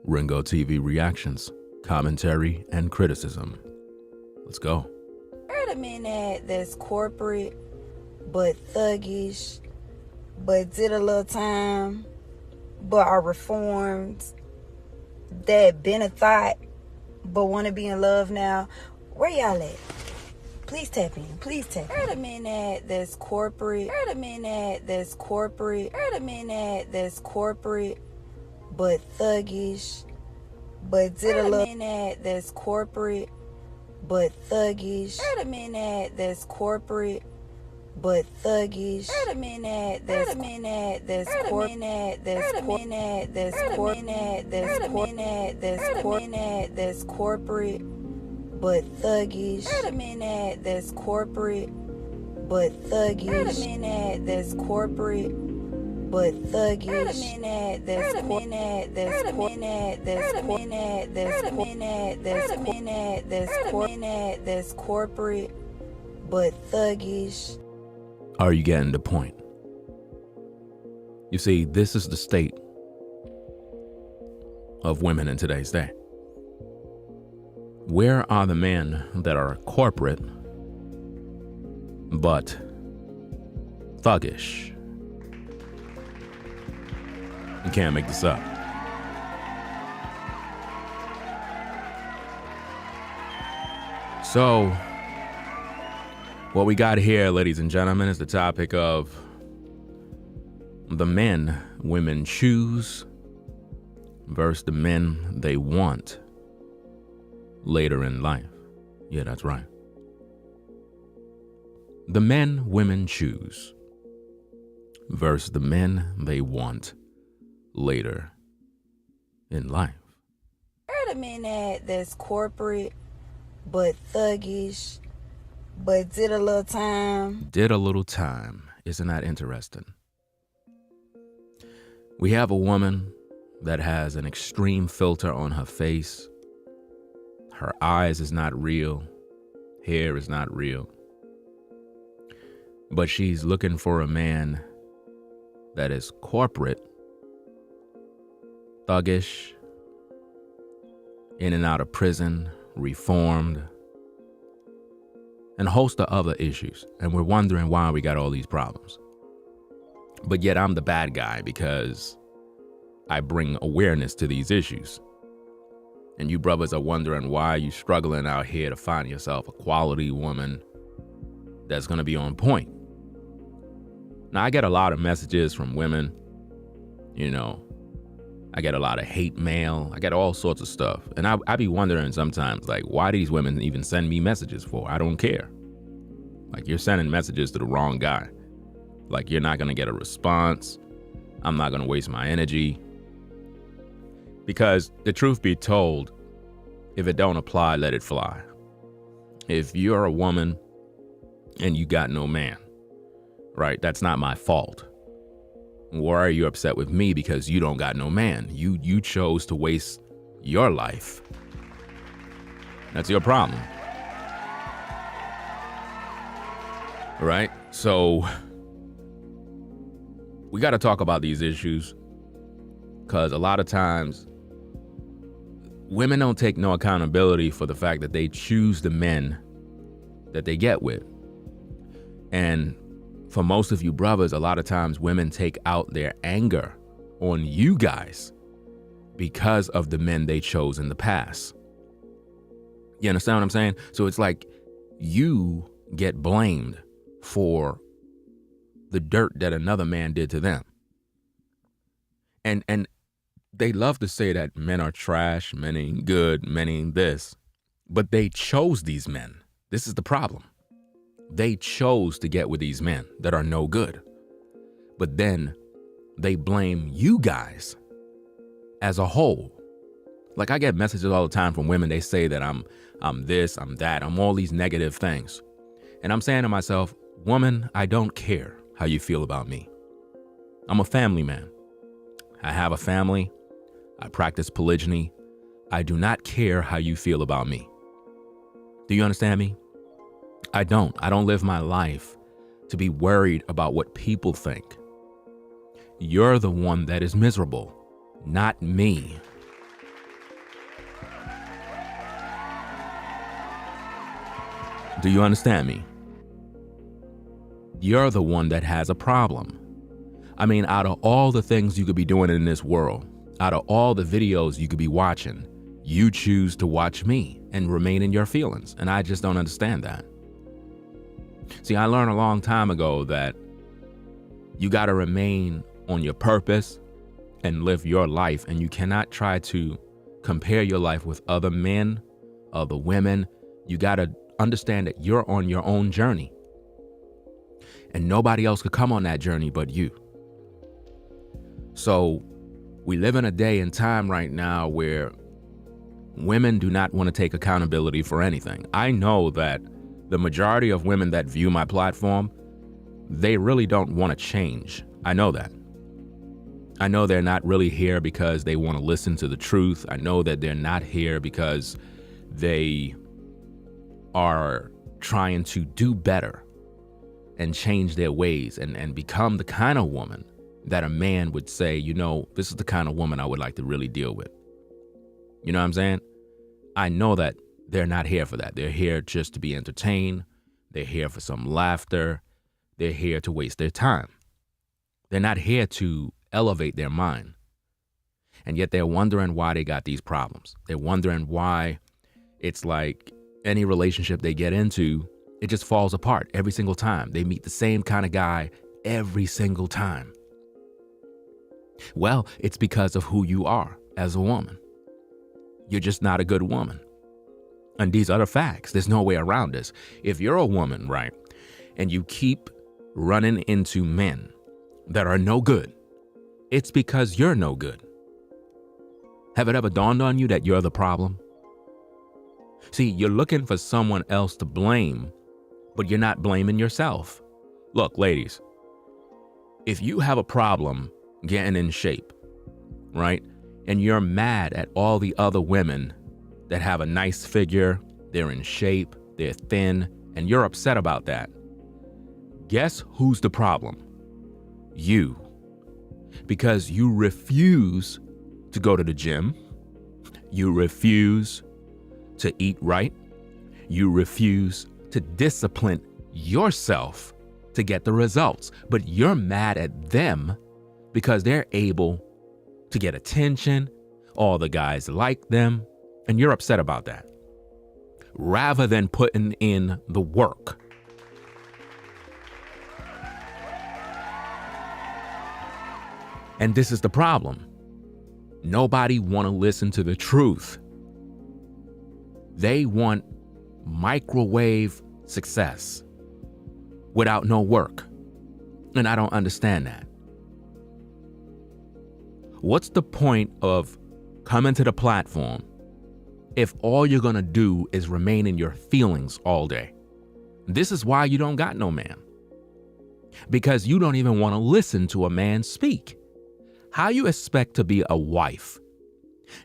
Ringo TV reactions, commentary, and criticism. Let's go. Heard a man that's corporate, but thuggish, but did a little time, but are reformed, that been a thought, but want to be in love now. Where y'all at? Please tap in. Please tap in. Heard a man that's corporate. Heard a man that's corporate. Heard a man that's corporate, but thuggish, but did a little man that's corporate, but thuggish. Heard a man that's corporate, but thuggish. Heard a man that's corporate, but thuggish. Heard a man that's corporate, but thuggish. Heard a man that's corporate, but thuggish. Heard a man that's corporate, but thuggish. Are you getting the point? You see, this is the state of women in today's day. Where are the men that are corporate but thuggish? You can't make this up. So, what we got here, ladies and gentlemen, is the topic of the men women choose versus the men they want later in life. Yeah, that's right. The men women choose versus the men they want later in life. Heard a man that's corporate, but thuggish, but did a little time. Did a little time. Isn't that interesting? We have a woman that has an extreme filter on her face. Her eyes is not real. Hair is not real. But she's looking for a man that is corporate, thuggish, in and out of prison, reformed, and a host of other issues. And we're wondering why we got all these problems. But yet I'm the bad guy because I bring awareness to these issues. And you brothers are wondering why you struggling out here to find yourself a quality woman that's going to be on point. Now, I get a lot of messages from women, I get a lot of hate mail. I get all sorts of stuff. And I be wondering sometimes, like, why these women even send me messages for? I don't care. Like, you're sending messages to the wrong guy. Like, you're not going to get a response. I'm not going to waste my energy. Because the truth be told, if it don't apply, let it fly. If you're a woman and you got no man, right, that's not my fault. Why are you upset with me because you don't got no man? You chose to waste your life. That's your problem. Right? So we got to talk about these issues because a lot of times women don't take no accountability for the fact that they choose the men that they get with. And for most of you brothers, a lot of times women take out their anger on you guys because of the men they chose in the past. You understand what I'm saying? So it's like you get blamed for the dirt that another man did to them. And they love to say that men are trash, men ain't good, men ain't this. But they chose these men. This is the problem. They chose to get with these men that are no good. But then they blame you guys as a whole. Like, I get messages all the time from women. They say that I'm this, I'm that, I'm all these negative things. And I'm saying to myself, woman, I don't care how you feel about me. I'm a family man. I have a family. I practice polygyny. I do not care how you feel about me. Do you understand me? I don't live my life to be worried about what people think. You're the one that is miserable, not me. Do you understand me? You're the one that has a problem. I mean, out of all the things you could be doing in this world, out of all the videos you could be watching, you choose to watch me and remain in your feelings. And I just don't understand that. See, I learned a long time ago that you got to remain on your purpose and live your life. And you cannot try to compare your life with other men, other women. You got to understand that you're on your own journey. And nobody else could come on that journey but you. So we live in a day and time right now where women do not want to take accountability for anything. I know that the majority of women that view my platform, they really don't want to change. I know that. I know they're not really here because they want to listen to the truth. I know that they're not here because they are trying to do better and change their ways and become the kind of woman that a man would say, you know, this is the kind of woman I would like to really deal with. You know what I'm saying? I know that they're not here for that. They're here just to be entertained. They're here for some laughter. They're here to waste their time. They're not here to elevate their mind. And yet they're wondering why they got these problems. They're wondering why it's like any relationship they get into, it just falls apart every single time. They meet the same kind of guy every single time. Well, it's because of who you are as a woman. You're just not a good woman. And these are the facts. There's no way around this. If you're a woman, right, and you keep running into men that are no good, it's because you're no good. Have it ever dawned on you that you're the problem? See, you're looking for someone else to blame, but you're not blaming yourself. Look, ladies, if you have a problem getting in shape, right, and you're mad at all the other women that have a nice figure, they're in shape, they're thin, and you're upset about that, guess who's the problem? You. Because you refuse to go to the gym, you refuse to eat right, you refuse to discipline yourself to get the results, but you're mad at them because they're able to get attention, all the guys like them, and you're upset about that, rather than putting in the work. And this is the problem. Nobody want to listen to the truth. They want microwave success without no work. And I don't understand that. What's the point of coming to the platform if all you're going to do is remain in your feelings all day? This is why you don't got no man. Because you don't even want to listen to a man speak. How you expect to be a wife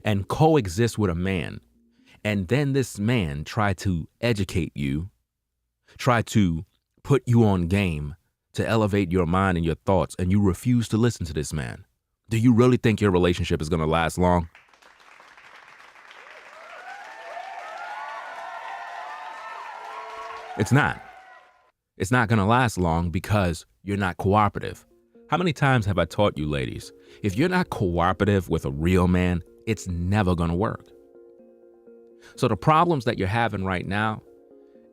and coexist with a man, and then this man try to educate you, try to put you on game to elevate your mind and your thoughts, and you refuse to listen to this man? Do you really think your relationship is going to last long? It's not. It's not going to last long because you're not cooperative. How many times have I taught you, ladies, if you're not cooperative with a real man, it's never going to work. So the problems that you're having right now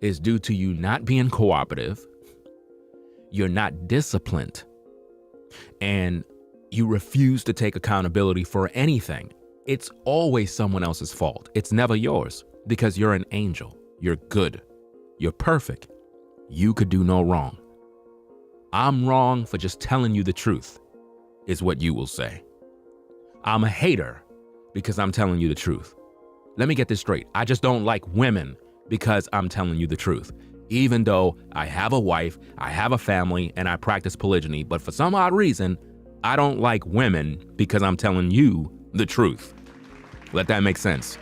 is due to you not being cooperative, you're not disciplined, and you refuse to take accountability for anything. It's always someone else's fault. It's never yours because you're an angel. You're good. You're perfect. You could do no wrong. I'm wrong for just telling you the truth, is what you will say. I'm a hater because I'm telling you the truth. Let me get this straight. I just don't like women because I'm telling you the truth. Even though I have a wife, I have a family, and I practice polygyny, but for some odd reason, I don't like women because I'm telling you the truth. Let that make sense.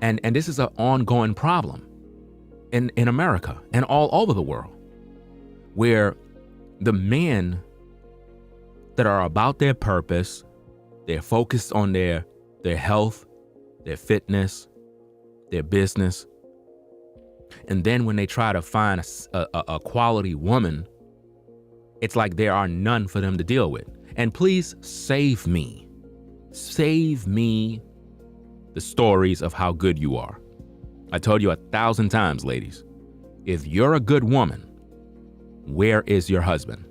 And this is an ongoing problem in America and all over the world, where the men that are about their purpose, they're focused on their health, their fitness, their business. And then when they try to find a quality woman, it's like there are none for them to deal with. And please save me the stories of how good you are. I told you 1,000 times, ladies, if you're a good woman, where is your husband?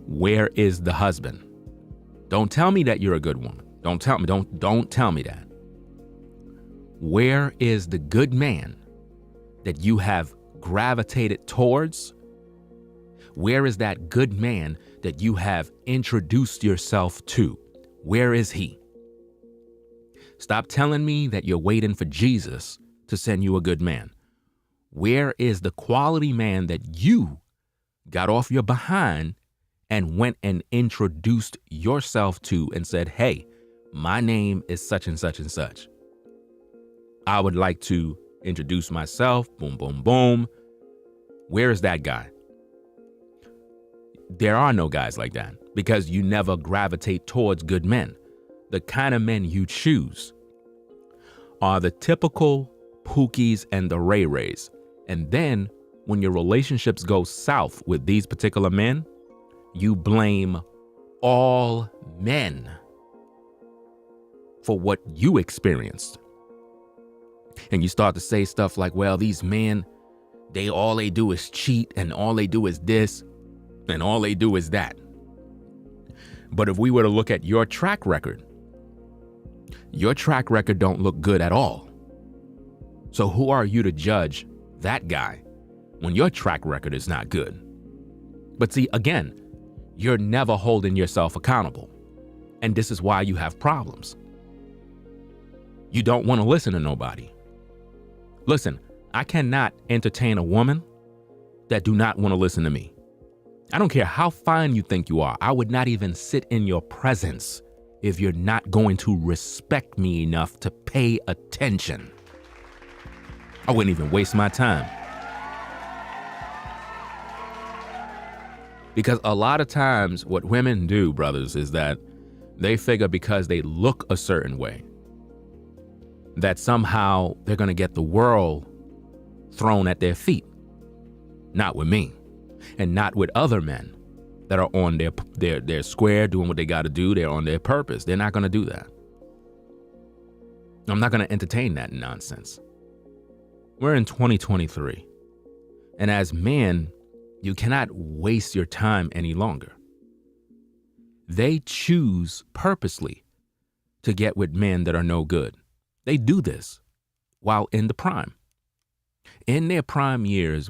Where is the husband? Don't tell me that you're a good woman. Don't tell me that. Where is the good man that you have gravitated towards? Where is that good man that you have introduced yourself to? Where is he? Stop telling me that you're waiting for Jesus to send you a good man. Where is the quality man that you got off your behind and went and introduced yourself to and said, hey, my name is such and such and such. I would like to introduce myself. Boom, boom, boom. Where is that guy? There are no guys like that because you never gravitate towards good men. The kind of men you choose are the typical Pookies and the Ray Rays. And then when your relationships go south with these particular men, you blame all men for what you experienced. And you start to say stuff like, well, these men, all they do is cheat, and all they do is this, and all they do is that. But if we were to look at your track record don't look good at all. So who are you to judge that guy when your track record is not good? But see, again, you're never holding yourself accountable. And this is why you have problems. You don't want to listen to nobody. Listen, I cannot entertain a woman that do not want to listen to me. I don't care how fine you think you are. I would not even sit in your presence if you're not going to respect me enough to pay attention. I wouldn't even waste my time. Because a lot of times what women do, brothers, is that they figure because they look a certain way, that somehow they're going to get the world thrown at their feet. Not with me, and not with other men that are on their square doing what they got to do. They're on their purpose. They're not going to do that. I'm not going to entertain that nonsense. We're in 2023. And as men, you cannot waste your time any longer. They choose purposely to get with men that are no good. They do this while in the prime. In their prime years,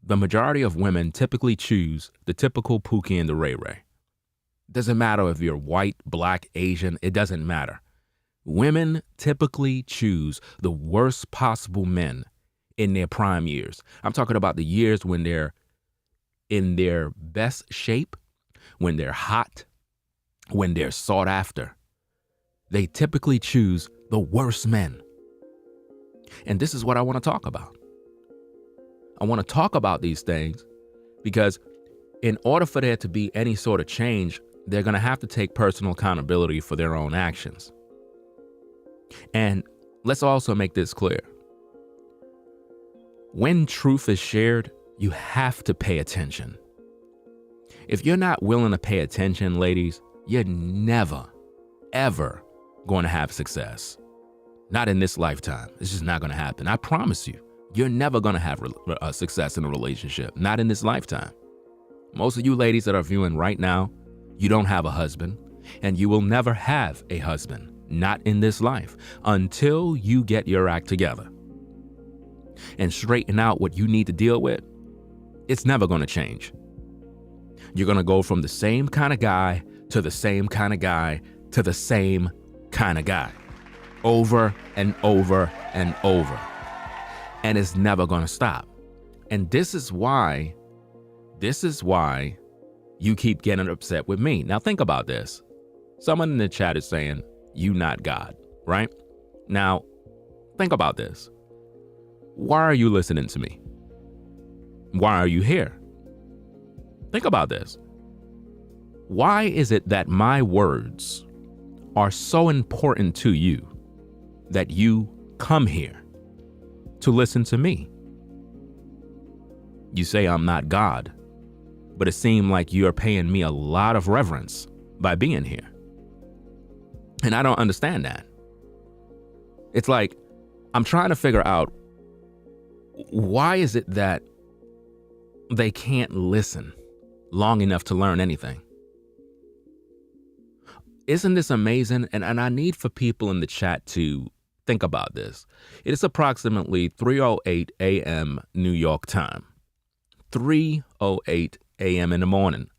the majority of women typically choose the typical Pookie and the Ray Ray. Doesn't matter if you're white, black, Asian, it doesn't matter. Women typically choose the worst possible men in their prime years. I'm talking about the years when they're in their best shape, when they're hot, when they're sought after. They typically choose the worst men. And this is what I want to talk about. I want to talk about these things because in order for there to be any sort of change, they're going to have to take personal accountability for their own actions. And let's also make this clear. When truth is shared, you have to pay attention. If you're not willing to pay attention, ladies, you're never, ever going to have success. Not in this lifetime. It's just not going to happen. I promise you, you're never going to have success in a relationship. Not in this lifetime. Most of you ladies that are viewing right now, you don't have a husband, and you will never have a husband. Not in this life until you get your act together and straighten out what you need to deal with. It's never going to change. You're going to go from the same kind of guy to the same kind of guy to the same kind of guy over and over and over. And it's never going to stop. And this is why you keep getting upset with me. Now think about this. Someone in the chat is saying, you not God, right? Now, think about this. Why are you listening to me? Why are you here? Think about this. Why is it that my words are so important to you that you come here to listen to me. You say I'm not God, but it seems like you're paying me a lot of reverence by being here. And I don't understand that. It's like I'm trying to figure out, why is it that they can't listen long enough to learn anything? Isn't this amazing? And I need for people in the chat to think about this. It is approximately 3:08 a.m. New York time. 3:08 a.m. in the morning.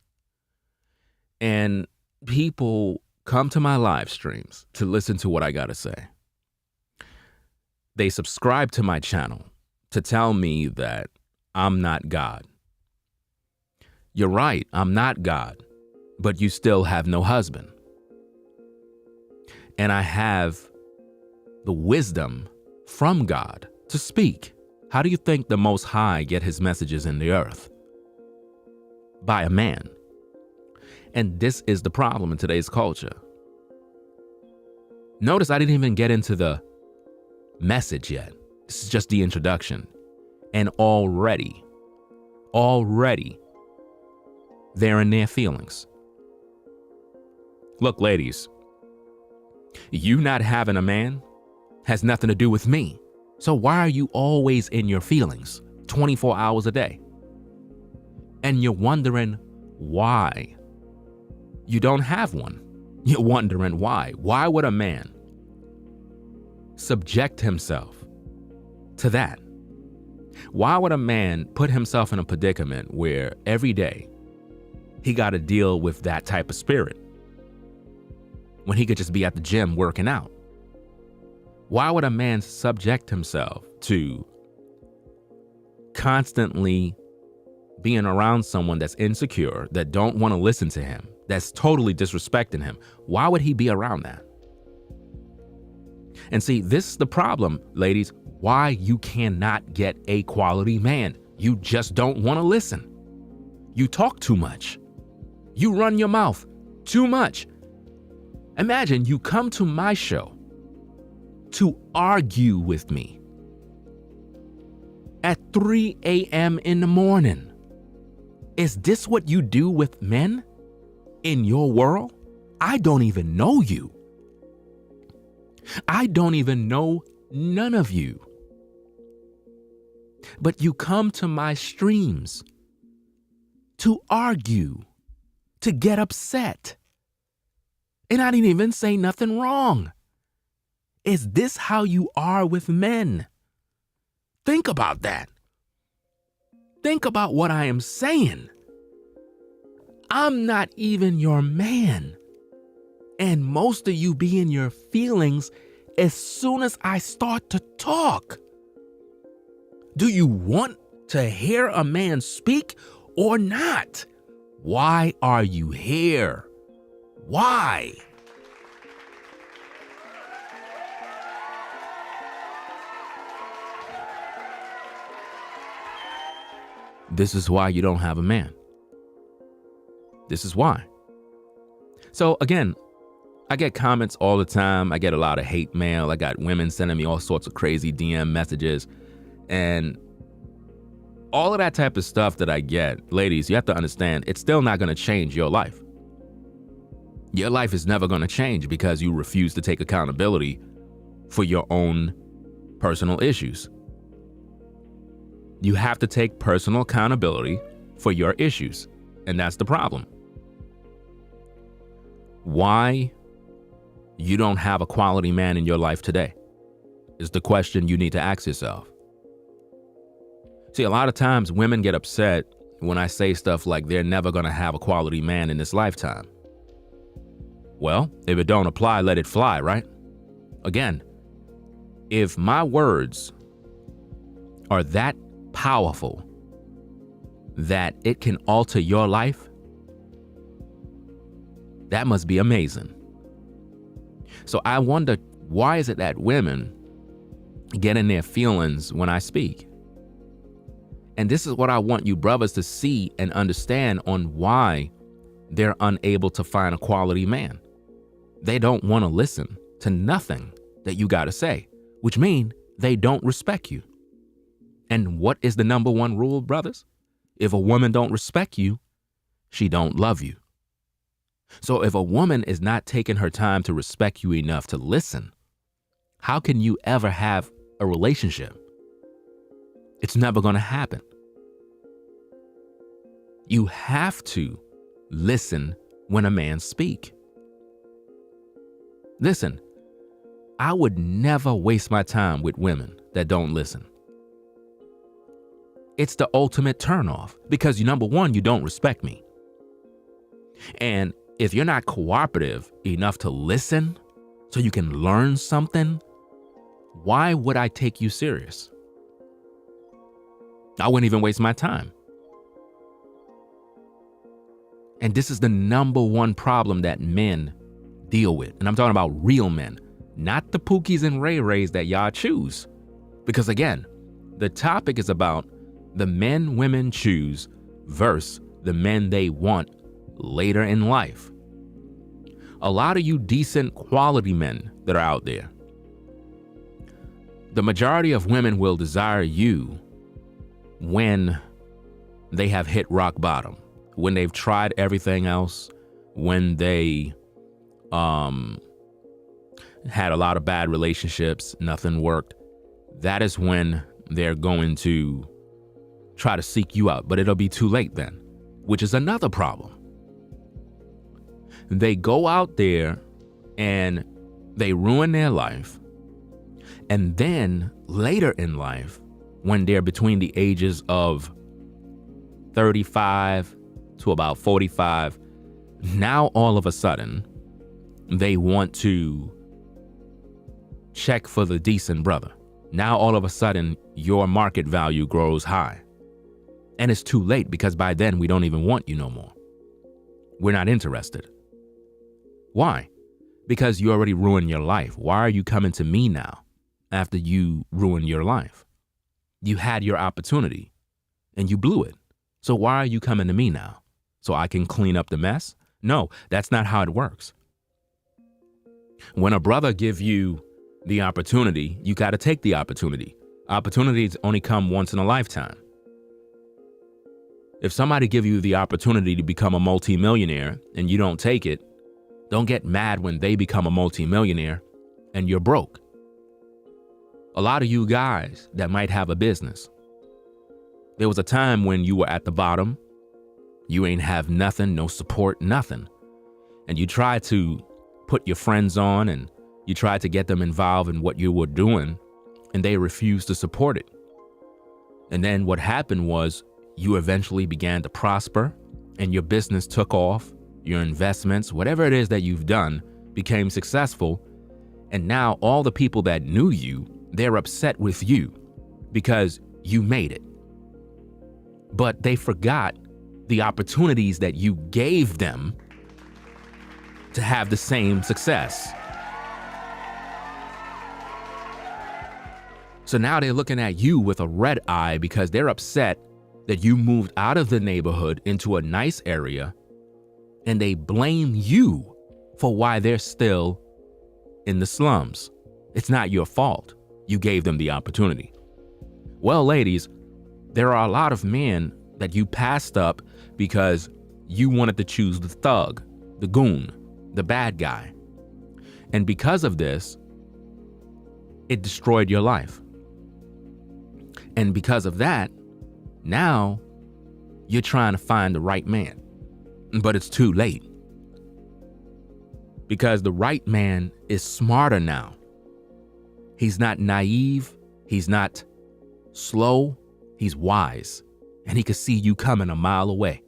And people come to my live streams to listen to what I got to say. They subscribe to my channel to tell me that I'm not God. You're right, I'm not God, but you still have no husband. And I have the wisdom from God to speak. How do you think the Most High get his messages in the earth? By a man. And this is the problem in today's culture. Notice I didn't even get into the message yet. This is just the introduction. And already, they're in their feelings. Look, ladies, you not having a man has nothing to do with me. So why are you always in your feelings 24 hours a day? And you're wondering why you don't have one. You're wondering why. Why would a man subject himself to that? Why would a man put himself in a predicament where every day he got to deal with that type of spirit when he could just be at the gym working out? Why would a man subject himself to constantly being around someone that's insecure, that don't want to listen to him, that's totally disrespecting him? Why would he be around that? And see, this is the problem, ladies, why you cannot get a quality man. You just don't want to listen. You talk too much. You run your mouth too much. Imagine you come to my show to argue with me at 3 a.m. in the morning. Is this what you do with men in your world? I don't even know you. I don't even know none of you. But you come to my streams to argue, to get upset. And I didn't even say nothing wrong. Is this how you are with men? Think about that. Think about what I am saying. I'm not even your man. And most of you be in your feelings as soon as I start to talk. Do you want to hear a man speak or not? Why are you here? Why? This is why you don't have a man. This is why. So again, I get comments all the time. I get a lot of hate mail. I got women sending me all sorts of crazy DM messages. And all of that type of stuff that I get, ladies, you have to understand, it's still not going to change your life. Your life is never going to change because you refuse to take accountability for your own personal issues. You have to take personal accountability for your issues, and that's the problem. Why you don't have a quality man in your life today is the question you need to ask yourself. See, a lot of times women get upset when I say stuff like they're never going to have a quality man in this lifetime. Well, if it don't apply, let it fly, right? Again, if my words are that powerful that it can alter your life, that must be amazing. So I wonder, why is it that women get in their feelings when I speak? And this is what I want you brothers to see and understand on why they're unable to find a quality man. they don't want to listen to nothing that you got to say, which means they don't respect you. And what is the number one rule, brothers? If a woman don't respect you, she don't love you. So if a woman is not taking her time to respect you enough to listen, how can you ever have a relationship? It's never going to happen. You have to listen when a man speaks. Listen, I would never waste my time with women that don't listen. It's the ultimate turnoff because number one, you don't respect me. And if you're not cooperative enough to listen so you can learn something, why would I take you serious? I wouldn't even waste my time. And this is the number one problem that men deal with. And I'm talking about real men, not the Pookies and Ray Rays that y'all choose. Because again, the topic is about the men women choose versus the men they want later in life. A lot of you decent quality men that are out there, the majority of women will desire you when they have hit rock bottom, when they've tried everything else, when they had a lot of bad relationships, nothing worked. That is when they're going to try to seek you out, but it'll be too late then, which is another problem. They go out there and they ruin their life. And then later in life, when they're between the ages of 35 to about 45, now all of a sudden, they want to check for the decent brother. Now all of a sudden, your market value grows high. And it's too late because by then we don't even want you no more. We're not interested. Why? Because you already ruined your life. Why are you coming to me now after you ruined your life? You had your opportunity and you blew it. So why are you coming to me now? So I can clean up the mess? No, that's not how it works. When a brother gives you the opportunity, you got to take the opportunity. Opportunities only come once in a lifetime. If somebody give you the opportunity to become a multimillionaire and you don't take it, don't get mad when they become a multimillionaire and you're broke. A lot of you guys that might have a business, there was a time when you were at the bottom, you ain't have nothing, no support, nothing. And you tried to put your friends on and you tried to get them involved in what you were doing and they refused to support it. And then what happened was you eventually began to prosper and your business took off, your investments, whatever it is that you've done became successful. And now all the people that knew you, they're upset with you because you made it. But they forgot the opportunities that you gave them to have the same success. So now they're looking at you with a red eye because they're upset that you moved out of the neighborhood into a nice area and they blame you for why they're still in the slums. It's not your fault. You gave them the opportunity. Well, ladies, there are a lot of men that you passed up because you wanted to choose the thug, the goon, the bad guy. And because of this, it destroyed your life. And because of that, now you're trying to find the right man. But it's too late. Because the right man is smarter now. He's not naive. He's not slow. He's wise. And he can see you coming a mile away.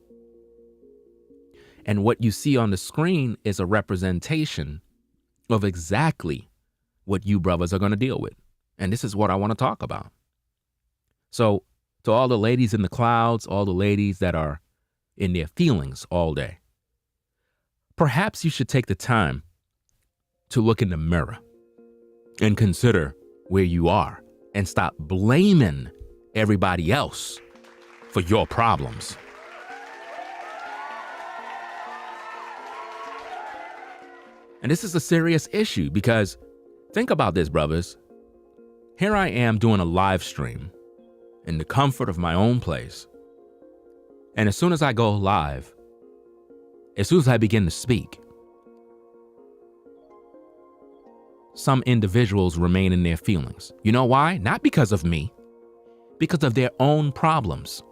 And what you see on the screen is a representation of exactly what you brothers are going to deal with. And this is what I want to talk about. So to all the ladies in the clouds, all the ladies that are in their feelings all day, perhaps you should take the time to look in the mirror and consider where you are and stop blaming everybody else for your problems. And this is a serious issue because think about this, brothers. Here I am doing a live stream in the comfort of my own place. And as soon as I go live, as soon as I begin to speak, some individuals remain in their feelings. You know why? Not because of me, because of their own problems.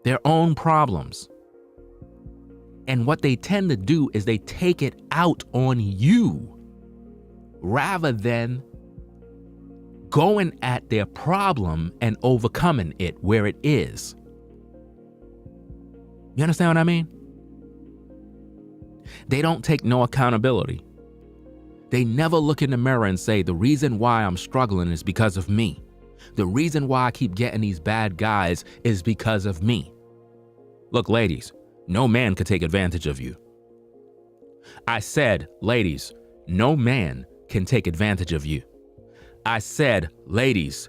Their own problems. And what they tend to do is they take it out on you rather than going at their problem and overcoming it where it is. You understand what I mean? They don't take no accountability. They never look in the mirror and say, the reason why I'm struggling is because of me. The reason why I keep getting these bad guys is because of me. Look, ladies, no man could take advantage of you. I said, ladies, no man can take advantage of you. I said, ladies,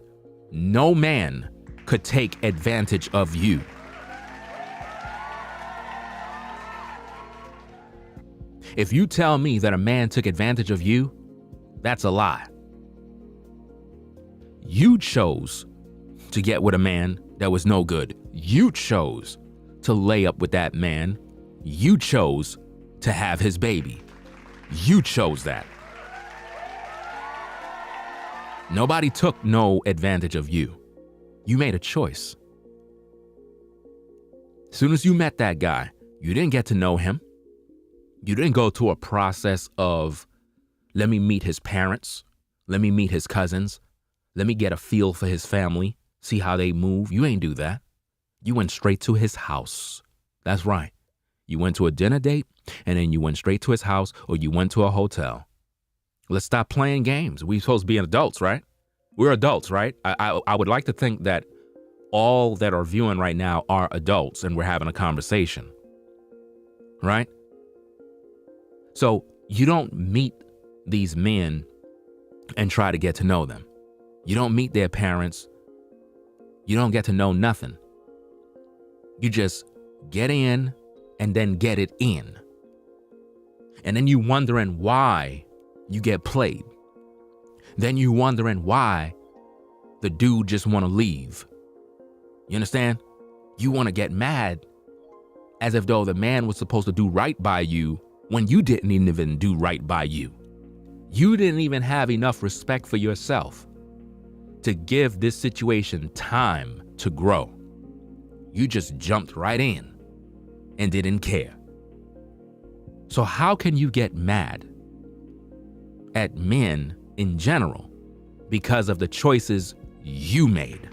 no man could take advantage of you. If you tell me that a man took advantage of you, that's a lie. You chose to get with a man that was no good. You chose to lay up with that man. You chose to have his baby. You chose that. Nobody took no advantage of you. You made a choice. As soon as you met that guy, you didn't get to know him. You didn't go through a process of, let me meet his parents, let me meet his cousins, let me get a feel for his family, see how they move. You ain't do that. You went straight to his house. That's right. You went to a dinner date, and then you went straight to his house, or you went to a hotel. Let's stop playing games. We're supposed to be adults, right? We're adults, right? I would like to think that all that are viewing right now are adults, and we're having a conversation, right? So you don't meet these men and try to get to know them. You don't meet their parents. You don't get to know nothing. You just get in and then get it in. And then you wondering why you get played. Then you wondering why the dude just want to leave. You understand? You want to get mad as if though the man was supposed to do right by you when you didn't even do right by you. You didn't even have enough respect for yourself to give this situation time to grow. You just jumped right in and didn't care. So how can you get mad at men in general because of the choices you made?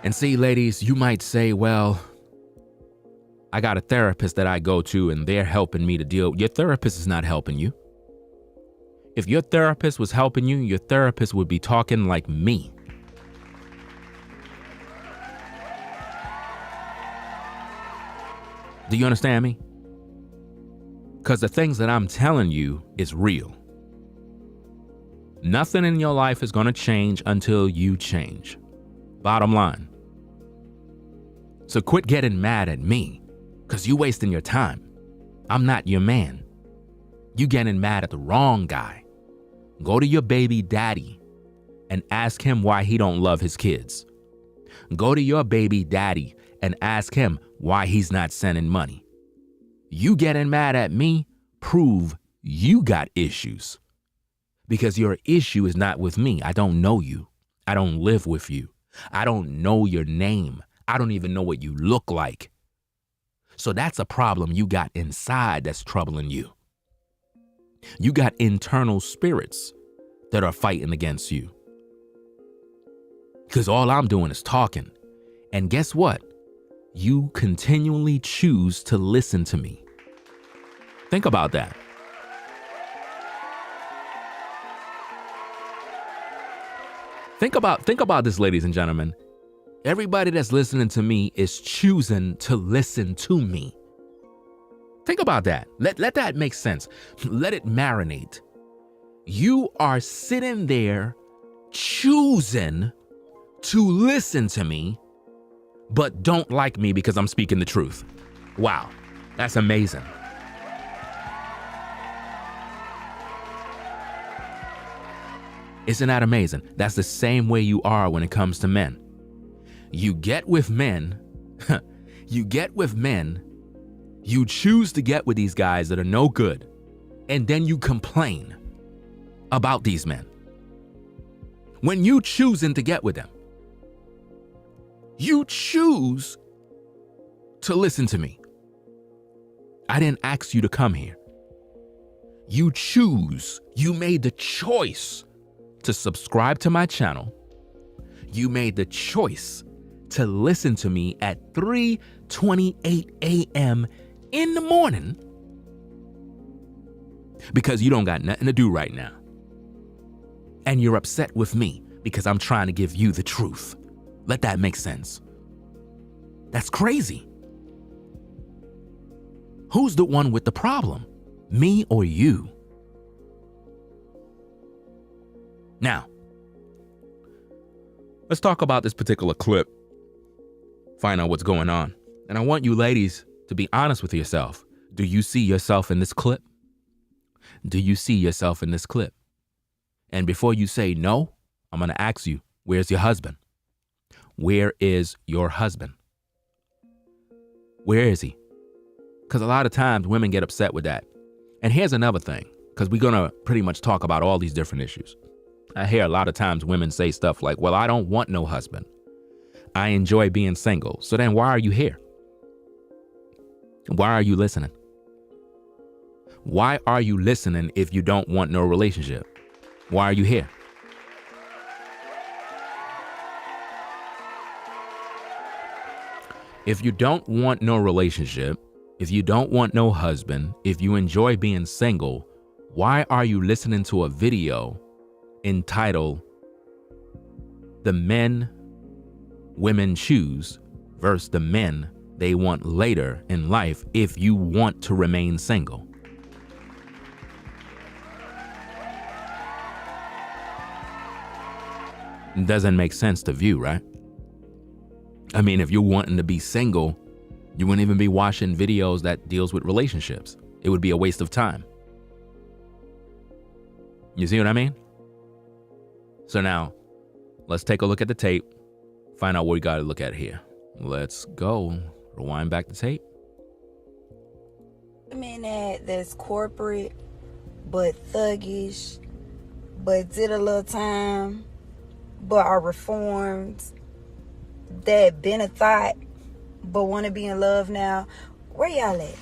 And see, ladies, you might say, well, I got a therapist that I go to and they're helping me to deal. Your therapist is not helping you. If your therapist was helping you, your therapist would be talking like me. Do you understand me? Because the things that I'm telling you is real. Nothing in your life is going to change until you change. Bottom line. So quit getting mad at me, because you wasting your time. I'm not your man. You getting mad at the wrong guy. Go to your baby daddy and ask him why he don't love his kids. Go to your baby daddy and ask him why he's not sending money. You getting mad at me, prove you got issues. Because your issue is not with me. I don't know you. I don't live with you. I don't know your name. I don't even know what you look like. So that's a problem you got inside that's troubling you. You got internal spirits that are fighting against you. Because all I'm doing is talking. And guess what? You continually choose to listen to me. Think about that. Think about this, ladies and gentlemen. Everybody that's listening to me is choosing to listen to me. Think about that. Let that make sense. Let it marinate. You are sitting there choosing to listen to me but don't like me because I'm speaking the truth. Wow, that's amazing. Isn't that amazing? That's the same way you are when it comes to men. You get with men, you choose to get with these guys that are no good, and then you complain about these men. When you choosing to get with them, you choose to listen to me. I didn't ask you to come here. You made the choice to subscribe to my channel. You made the choice to listen to me at 3:28 a.m. in the morning because you don't got nothing to do right now. And you're upset with me because I'm trying to give you the truth. Let that make sense. That's crazy. Who's the one with the problem? Me or you? Now, let's talk about this particular clip. Find out what's going on. And I want you ladies to be honest with yourself. Do you see yourself in this clip? Do you see yourself in this clip? And before you say no, I'm going to ask you, where's your husband? Where is your husband? Where is he? Because a lot of times women get upset with that. And here's another thing, because we're going to pretty much talk about all these different issues. I hear a lot of times women say stuff like, well, I don't want no husband. I enjoy being single. So then why are you here? Why are you listening? Why are you listening if you don't want no relationship? Why are you here? If you don't want no relationship, if you don't want no husband, if you enjoy being single, why are you listening to a video entitled "The Men Women Choose" versus the men they want later in life if you want to remain single? It doesn't make sense to view, right? I mean, if you're wanting to be single, you wouldn't even be watching videos that deals with relationships. It would be a waste of time. You see what I mean? So now, let's take a look at the tape, find out what we got to look at here. Let's go. Rewind back the tape. Men that's corporate, but thuggish, but did a little time, but are reformed, that been a thought, but want to be in love now. Where y'all at?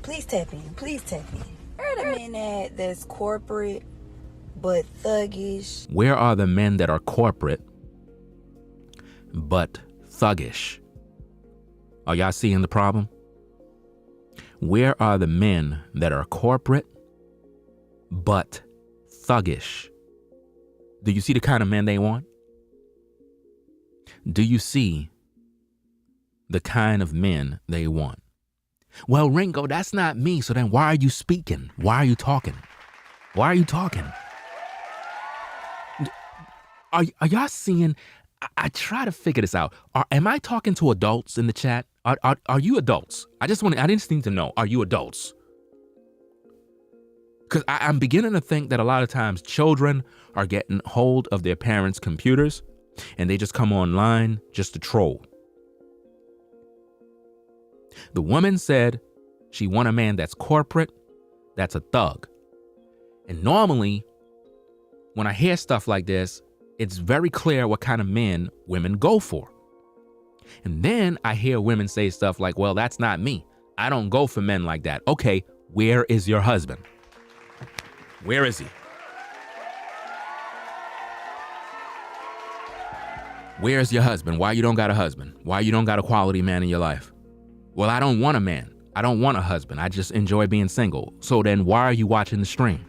Please tap in. Please tap in. Where are the men that's corporate, but thuggish? Where are the men that are corporate, but thuggish? Are y'all seeing the problem? Where are the men that are corporate, but thuggish? Do you see the kind of men they want? Do you see the kind of men they want? Well, Ringo, that's not me. So then why are you speaking? Why are you talking? Why are you talking? Are y'all seeing? I try to figure this out. Am I talking to adults in the chat? Are you adults? I just need to know, are you adults? Because I'm beginning to think that a lot of times children are getting hold of their parents' computers and they just come online just to troll. The woman said she want a man that's corporate, that's a thug. And normally, when I hear stuff like this, it's very clear what kind of men women go for. And then I hear women say stuff like, well, that's not me. I don't go for men like that. Okay, where is your husband? Where is he? Where is your husband? Why you don't got a husband? Why you don't got a quality man in your life? Well, I don't want a man. I don't want a husband. I just enjoy being single. So then why are you watching the stream?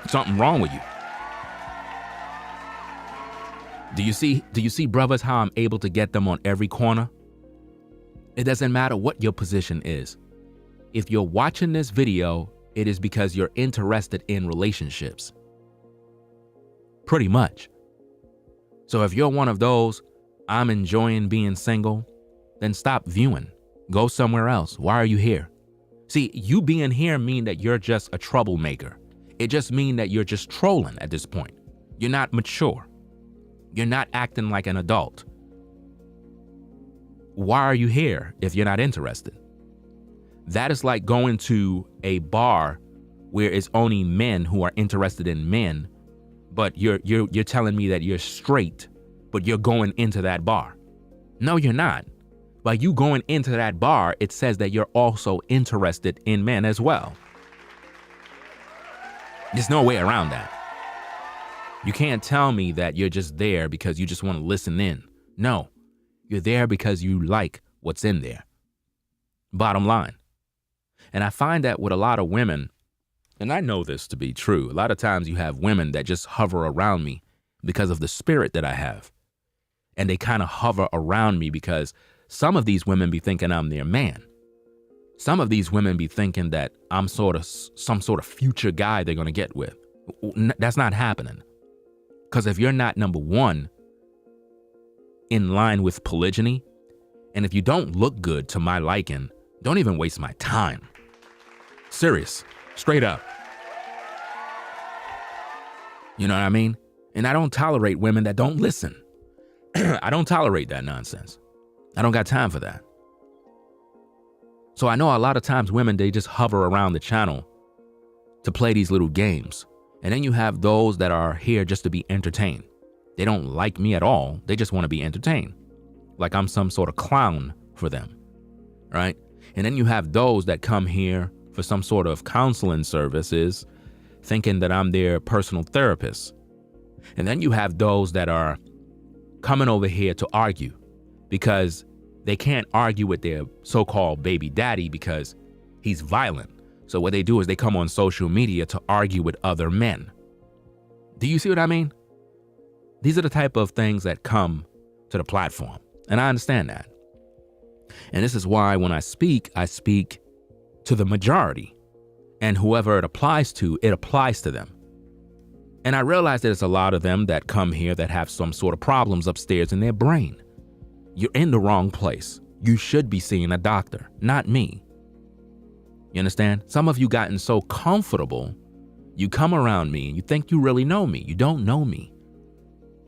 Something wrong with you. Do you see, brothers, how I'm able to get them on every corner? It doesn't matter what your position is. If you're watching this video, it is because you're interested in relationships. Pretty much. So if you're one of those I'm enjoying being single, then stop viewing. Go somewhere else. Why are you here? See, you being here mean that you're just a troublemaker. It just mean that you're just trolling at this point. You're not mature. You're not acting like an adult. Why are you here if you're not interested? That is like going to a bar where it's only men who are interested in men, but you're telling me that you're straight, but you're going into that bar. No, you're not. By you going into that bar, it says that you're also interested in men as well. There's no way around that. You can't tell me that you're just there because you just want to listen in. No, you're there because you like what's in there. Bottom line. And I find that with a lot of women, and I know this to be true, a lot of times you have women that just hover around me because of the spirit that I have. And they kind of hover around me because some of these women be thinking I'm their man. Some of these women be thinking that I'm some sort of future guy they're going to get with. That's not happening. Because if you're not, number one, in line with polygyny, and if you don't look good to my liking, don't even waste my time. Serious. Straight up. You know what I mean? And I don't tolerate women that don't listen. I don't tolerate that nonsense. I don't got time for that. So I know a lot of times women, they just hover around the channel to play these little games. And then you have those that are here just to be entertained. They don't like me at all. They just want to be entertained. Like I'm some sort of clown for them, right? And then you have those that come here for some sort of counseling services, thinking that I'm their personal therapist. And then you have those that are coming over here to argue because they can't argue with their so-called baby daddy because he's violent. So what they do is they come on social media to argue with other men. Do you see what I mean? These are the type of things that come to the platform. And I understand that. And this is why when I speak to the majority. And whoever it applies to them. And I realize that there's a lot of them that come here that have some sort of problems upstairs in their brain. You're in the wrong place. You should be seeing a doctor, not me. You understand? Some of you gotten so comfortable, you come around me and you think you really know me. You don't know me.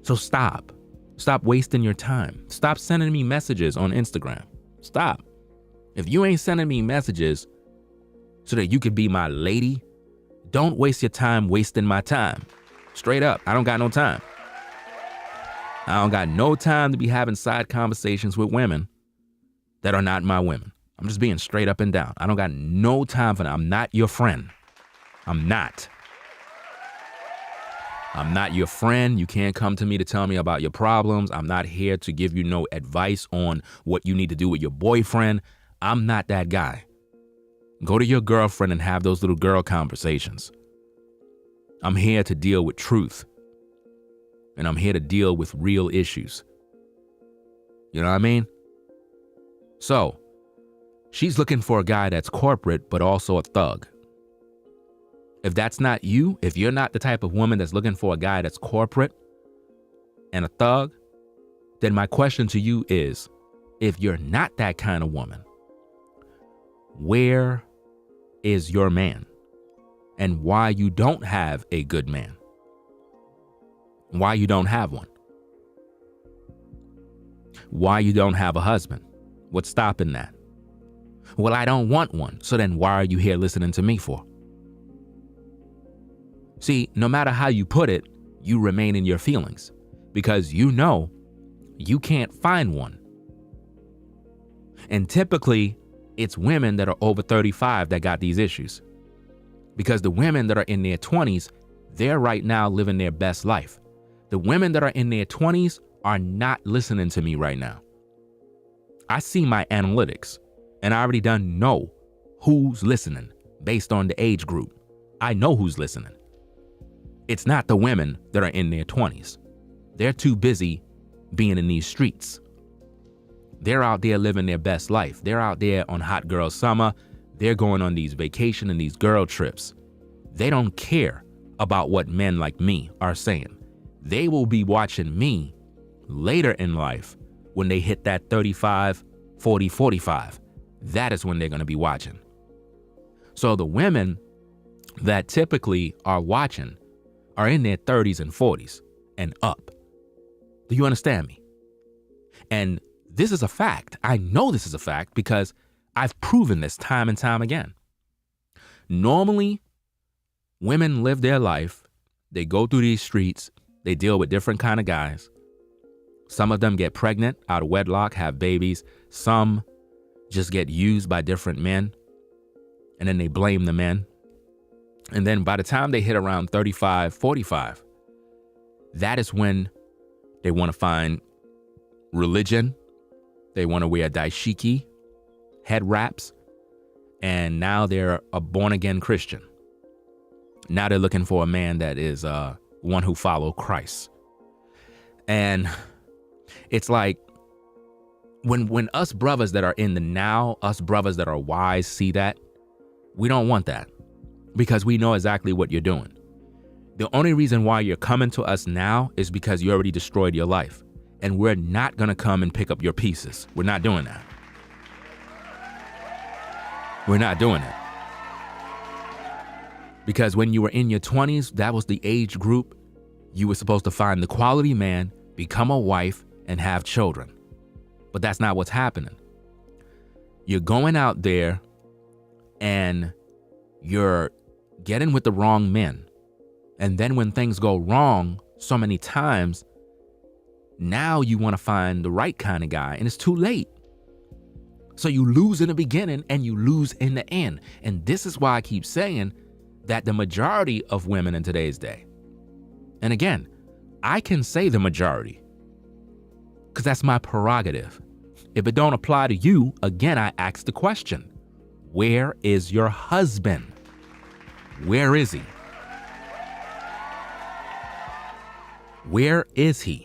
So stop. Stop wasting your time. Stop sending me messages on Instagram. Stop. If you ain't sending me messages so that you could be my lady, don't waste your time wasting my time. Straight up, I don't got no time. I don't got no time to be having side conversations with women that are not my women. I'm just being straight up and down. I don't got no time for that. I'm not your friend. I'm not. I'm not your friend. You can't come to me to tell me about your problems. I'm not here to give you no advice on what you need to do with your boyfriend. I'm not that guy. Go to your girlfriend and have those little girl conversations. I'm here to deal with truth. And I'm here to deal with real issues. You know what I mean? So, she's looking for a guy that's corporate, but also a thug. If that's not you, if you're not the type of woman that's looking for a guy that's corporate and a thug, then my question to you is, if you're not that kind of woman, where is your man? And why you don't have a good man? Why you don't have one? Why you don't have a husband? What's stopping that? Well, I don't want one. So then why are you here listening to me for? See, no matter how you put it, you remain in your feelings because you know you can't find one. And typically, it's women that are over 35 that got these issues. Because the women that are in their 20s, they're right now living their best life. The women that are in their 20s are not listening to me right now. I see my analytics, and I already done know who's listening based on the age group. I know who's listening. It's not the women that are in their 20s. They're too busy being in these streets. They're out there living their best life. They're out there on hot girl summer. They're going on these vacation and these girl trips. They don't care about what men like me are saying. They will be watching me later in life when they hit that 35, 40, 45. That is when they're going to be watching. So the women that typically are watching are in their 30s and 40s and up. Do you understand me? And this is a fact. I know this is a fact because I've proven this time and time again. Normally, women live their life. They go through these streets. They deal with different kind of guys. Some of them get pregnant out of wedlock, have babies. Some just get used by different men, and then they blame the men. And then by the time they hit around 35, 45, that is when they want to find religion. They want to wear dashiki, head wraps, and now they're a born-again Christian. Now they're looking for a man that is one who follows Christ. And it's like when us brothers that are in the now, us brothers that are wise see that, we don't want that because we know exactly what you're doing. The only reason why you're coming to us now is because you already destroyed your life. And we're not going to come and pick up your pieces. We're not doing that. We're not doing it. Because when you were in your 20s, that was the age group. You were supposed to find the quality man, become a wife, and have children. But that's not what's happening. You're going out there and you're getting with the wrong men. And then when things go wrong so many times, now you want to find the right kind of guy, and it's too late. So you lose in the beginning and you lose in the end. And this is why I keep saying that the majority of women in today's day, and again, I can say the majority because that's my prerogative. If it don't apply to you, again, I ask the question, where is your husband? Where is he? Where is he?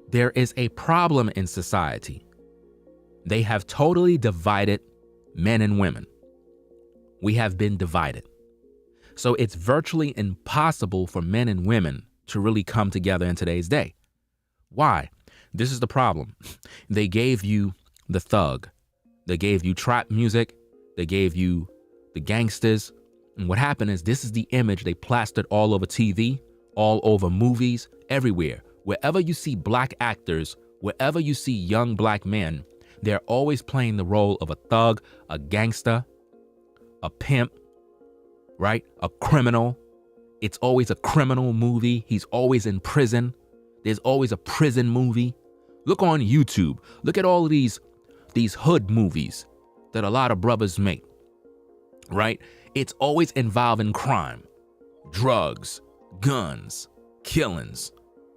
There is a problem in society. They have totally divided men and women. We have been divided. So it's virtually impossible for men and women to really come together in today's day. Why? This is the problem. They gave you the thug. They gave you trap music. They gave you the gangsters. And what happened is this is the image they plastered all over TV, all over movies, everywhere. Wherever you see black actors, wherever you see young black men, they're always playing the role of a thug, a gangster, a pimp, right? A criminal. It's always a criminal movie. He's always in prison. There's always a prison movie. Look on YouTube. Look at all of these hood movies that a lot of brothers make, right? It's always involving crime, drugs, guns, killings.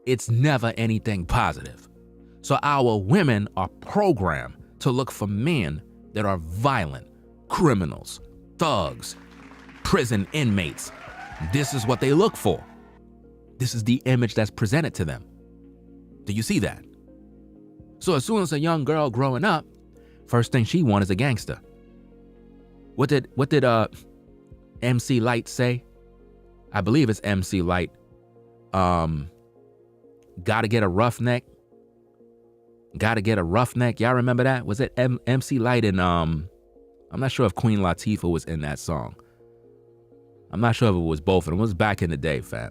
It's never anything positive. So our women are programmed to look for men that are violent, criminals, thugs, prison inmates. This is what they look for. This is the image that's presented to them. Do you see that? So as soon as a young girl growing up, first thing she wants is a gangster. What did MC Light say? I believe it's MC Light. Gotta get a roughneck. Gotta get a roughneck. Y'all remember that? Was it MC Light and I'm not sure if Queen Latifah was in that song. I'm not sure if it was both of them. It was back in the day, fam.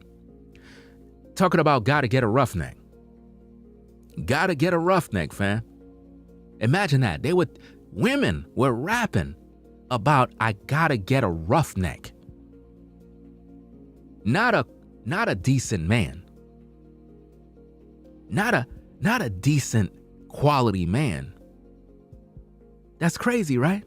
Talking about gotta get a roughneck. Gotta get a roughneck, fam. Imagine that. Women were rapping about I gotta get a roughneck. Not a decent man. Not a decent quality man. That's crazy, right?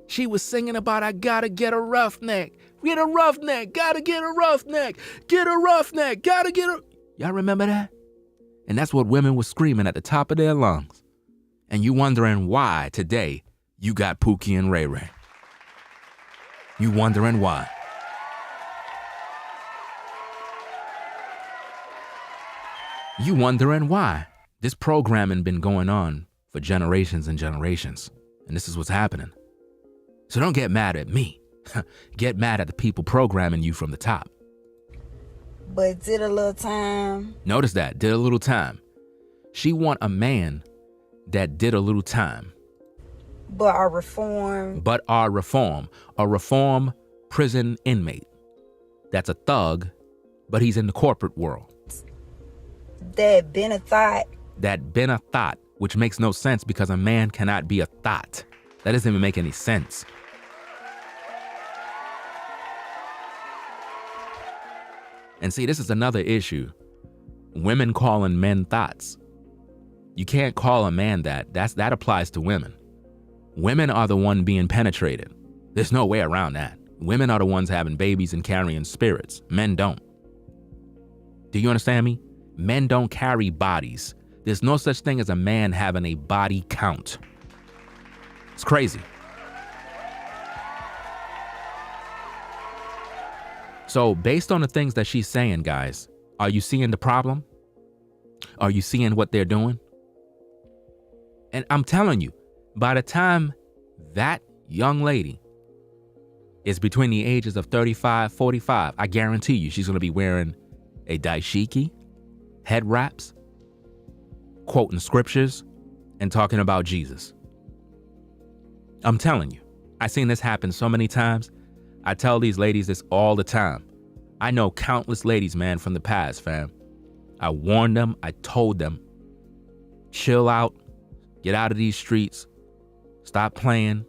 She was singing about I gotta get a roughneck. Get a roughneck. Gotta get a roughneck. Get a roughneck. Gotta get a... Y'all remember that? And that's what women were screaming at the top of their lungs. And you wondering why today you got Pookie and Ray Ray. You wondering why. You wondering why. This programming been going on for generations and generations. And this is what's happening. So don't get mad at me. Get mad at the people programming you from the top. But did a little time. Notice that. Did a little time. She want a man that did a little time. but are reformed. But are reformed. A reformed prison inmate. That's a thug, but he's in the corporate world. That been a thought. That been a thought, which makes no sense because a man cannot be a thought. That doesn't even make any sense. And see, this is another issue. Women calling men thoughts. You can't call a man that. That applies to women. Women are the one being penetrated. There's no way around that. Women are the ones having babies and carrying spirits. Men don't. Do you understand me? Men don't carry bodies. There's no such thing as a man having a body count. It's crazy. So based on the things that she's saying, guys, are you seeing the problem? Are you seeing what they're doing? And I'm telling you, by the time that young lady is between the ages of 35, 45, I guarantee you she's going to be wearing a dashiki, head wraps, quoting scriptures, and talking about Jesus. I'm telling you, I've seen this happen so many times. I tell these ladies this all the time. I know countless ladies, man, from the past, fam. I warned them, I told them, chill out, get out of these streets, stop playing.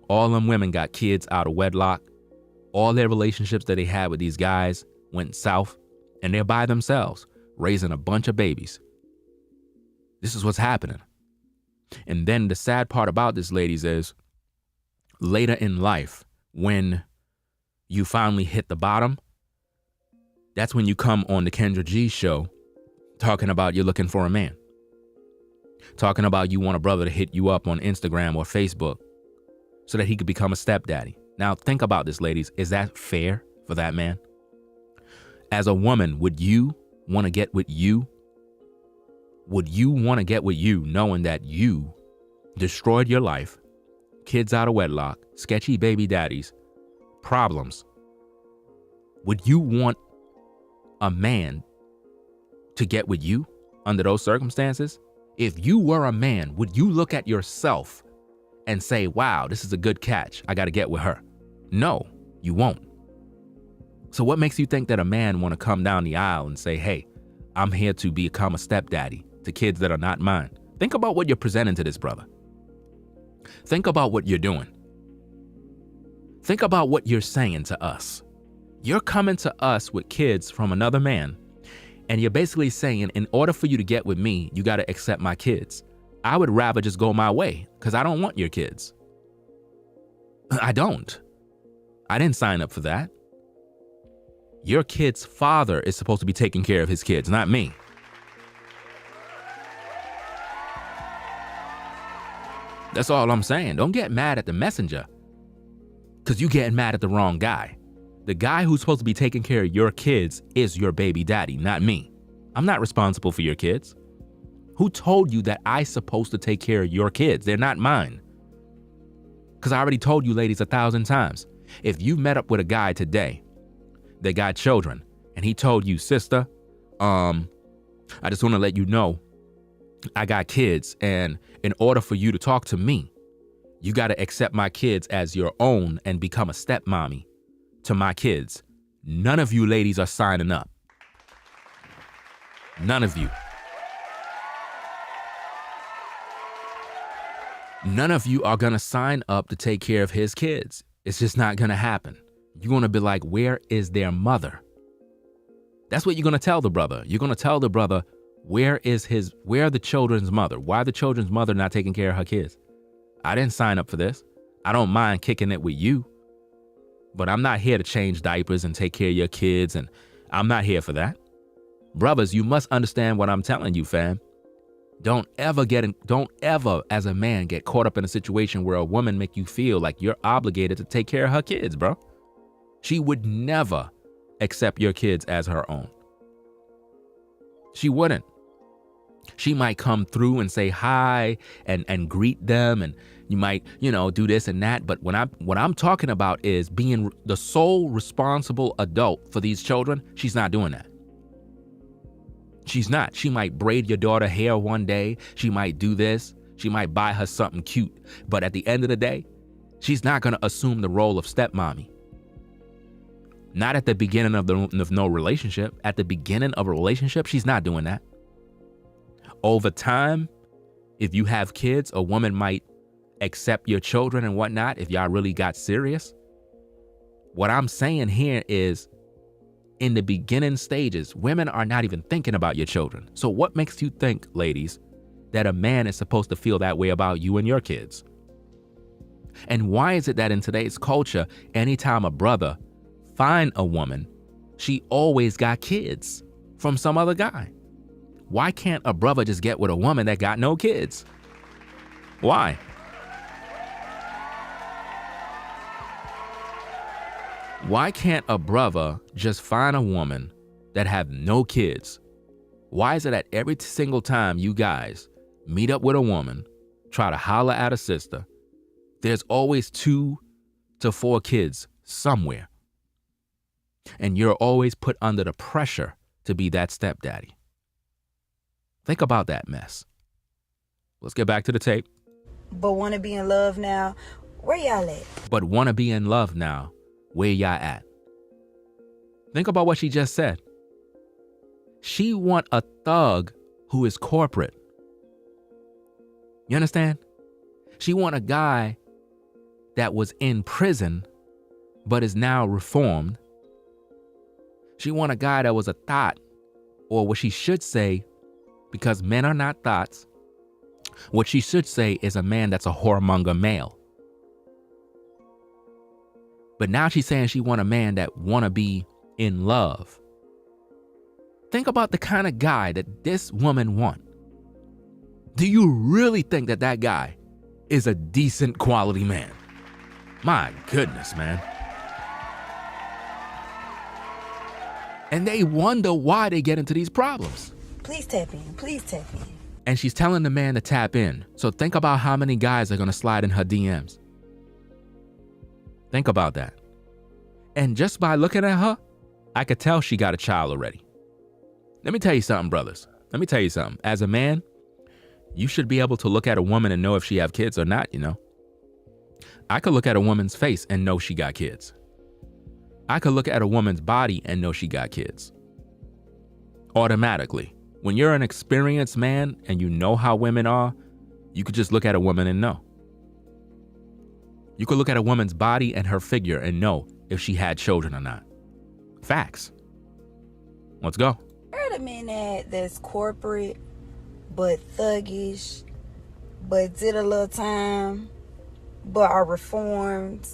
All them women got kids out of wedlock. All their relationships that they had with these guys went south, and they're by themselves, raising a bunch of babies. This is what's happening. And then the sad part about this, ladies, is later in life, when you finally hit the bottom, that's when you come on the Kendra G show talking about you're looking for a man. Talking about you want a brother to hit you up on Instagram or Facebook so that he could become a stepdaddy. Now think about this, ladies. Is that fair for that man? As a woman, would you want to get with you? Would you want to get with you knowing that you destroyed your life, kids out of wedlock, sketchy baby daddies, problems? Would you want a man to get with you under those circumstances? If you were a man, would you look at yourself and say, wow, this is a good catch, I got to get with her? No, you won't. So what makes you think that a man want to come down the aisle and say, hey, I'm here to become a stepdaddy to kids that are not mine? Think about what you're presenting to this brother. Think about what you're doing. Think about what you're saying to us. You're coming to us with kids from another man, and you're basically saying, in order for you to get with me, you got to accept my kids. I would rather just go my way because I don't want your kids. I don't. I didn't sign up for that. Your kid's father is supposed to be taking care of his kids, not me. That's all I'm saying. Don't get mad at the messenger because you're getting mad at the wrong guy. The guy who's supposed to be taking care of your kids is your baby daddy, not me. I'm not responsible for your kids. Who told you that I'm supposed to take care of your kids? They're not mine. Because I already told you ladies 1,000 times. If you met up with a guy today that got children and he told you, sister, I just want to let you know I got kids, and in order for you to talk to me, you got to accept my kids as your own and become a stepmommy to my kids. None of you ladies are signing up. None of you. None of you are going to sign up to take care of his kids. It's just not going to happen. You're going to be like, where is their mother? That's what you're going to tell the brother. You're going to tell the brother, where are the children's mother? Why the children's mother not taking care of her kids? I didn't sign up for this. I don't mind kicking it with you, but I'm not here to change diapers and take care of your kids, and I'm not here for that. Brothers, you must understand what I'm telling you, fam. Don't ever as a man get caught up in a situation where a woman make you feel like you're obligated to take care of her kids, bro. She would never accept your kids as her own. She wouldn't. She might come through and say hi and greet them, and you might, do this and that. But what I'm talking about is being the sole responsible adult for these children. She's not doing that. She's not. She might braid your daughter hair one day. She might do this. She might buy her something cute. But at the end of the day, she's not going to assume the role of stepmommy. Not at the beginning of no relationship. At the beginning of a relationship, she's not doing that. Over time, if you have kids, a woman might accept your children and whatnot if y'all really got serious. What I'm saying here is, in the beginning stages, women are not even thinking about your children. So what makes you think, ladies, that a man is supposed to feel that way about you and your kids? And why is it that in today's culture, anytime a brother find a woman, she always got kids from some other guy? Why can't a brother just get with a woman that got no kids? Why? Why can't a brother just find a woman that have no kids? Why is it that every single time you guys meet up with a woman, try to holler at a sister, there's always 2 to 4 kids somewhere? And you're always put under the pressure to be that stepdaddy. Think about that mess. Let's get back to the tape. But want to be in love now? Where y'all at? But want to be in love now? Where y'all at? Think about what she just said. She want a thug who is corporate. You understand? She want a guy that was in prison but is now reformed. She want a guy that was a thought, or what she should say, because men are not thoughts, what she should say is a man that's a whoremonger male. But now she's saying she want a man that want to be in love. Think about the kind of guy that this woman want. Do you really think that that guy is a decent quality man? My goodness, man. And they wonder why they get into these problems. Please tap in. Please tap in. And she's telling the man to tap in. So think about how many guys are going to slide in her DMs. Think about that. And just by looking at her, I could tell she got a child already. Let me tell you something, brothers. Let me tell you something. As a man, you should be able to look at a woman and know if she have kids or not, you know. I could look at a woman's face and know she got kids. I could look at a woman's body and know she got kids. Automatically. When you're an experienced man and you know how women are, you could just look at a woman and know. You could look at a woman's body and her figure and know if she had children or not. Facts. Let's go. Heard a man that's corporate, but thuggish, but did a little time, but are reformed,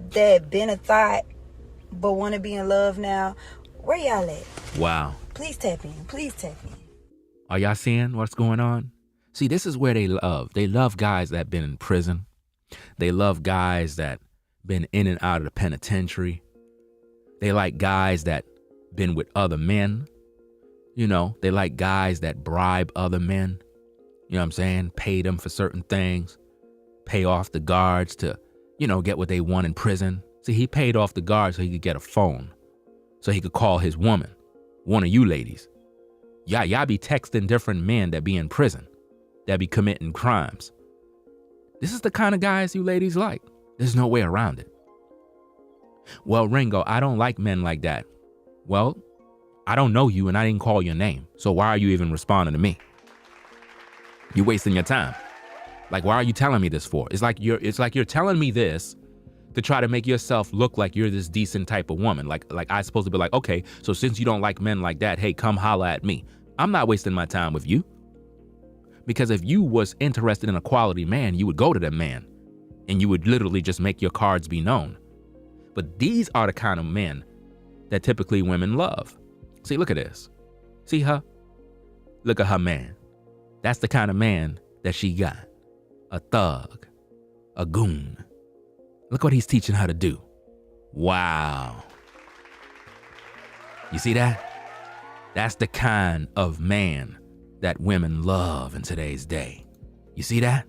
that been a thought, but want to be in love now. Where y'all at? Wow. Please tap in. Please tap in. Are y'all seeing what's going on? See, this is where they love. They love guys that been in prison. They love guys that been in and out of the penitentiary. They like guys that been with other men. You know, they like guys that bribe other men. You know what I'm saying? Pay them for certain things. Pay off the guards to, you know, get what they want in prison. See, he paid off the guards so he could get a phone. So he could call his woman. One of you ladies. Y'all be texting different men that be in prison. That be committing crimes. This is the kind of guys you ladies like. There's no way around it. Well, Ringo, I don't like men like that. Well, I don't know you and I didn't call your name. So why are you even responding to me? You're wasting your time. Like, why are you telling me this for? It's like you're telling me this to try to make yourself look like you're this decent type of woman. Like I'm supposed to be like, okay, so since you don't like men like that, hey, come holla at me. I'm not wasting my time with you. Because if you was interested in a quality man, you would go to that man and you would literally just make your cards be known. But these are the kind of men that typically women love. See, look at this. See her? Look at her man. That's the kind of man that she got. A thug. A goon. Look what he's teaching her to do. Wow. You see that? That's the kind of man that women love in today's day. You see that?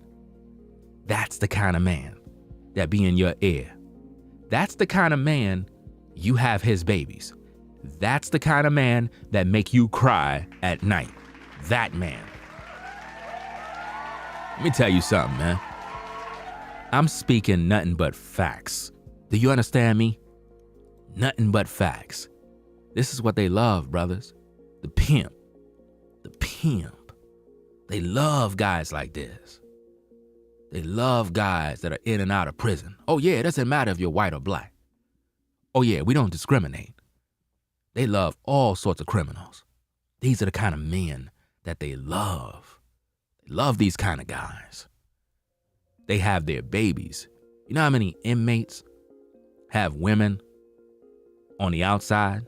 That's the kind of man that be in your ear. That's the kind of man you have his babies. That's the kind of man that make you cry at night. That man. Let me tell you something, man. I'm speaking nothing but facts. Do you understand me? Nothing but facts. This is what they love, brothers. The pimp. The pimp. They love guys like this. They love guys that are in and out of prison. Oh yeah, it doesn't matter if you're white or black. Oh yeah, we don't discriminate. They love all sorts of criminals. These are the kind of men that they love. They love these kind of guys. They have their babies. You know how many inmates have women on the outside?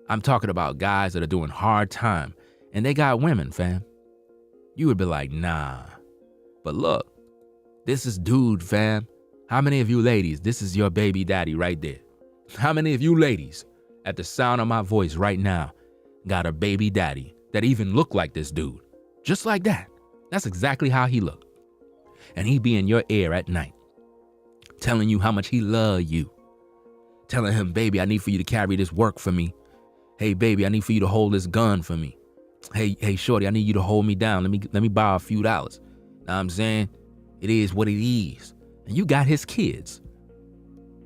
I'm talking about guys that are doing hard time, and they got women, fam. You would be like, nah. But look, this is dude, fam. How many of you ladies, this is your baby daddy right there? How many of you ladies, at the sound of my voice right now, got a baby daddy that even look like this dude? Just like that. That's exactly how he looked. And he be in your ear at night, telling you how much he love you. Telling him, baby, I need for you to carry this work for me. Hey, baby, I need for you to hold this gun for me. Hey, shorty, I need you to hold me down. Let me borrow a few dollars. Know what I'm saying? It is what it is. And you got his kids.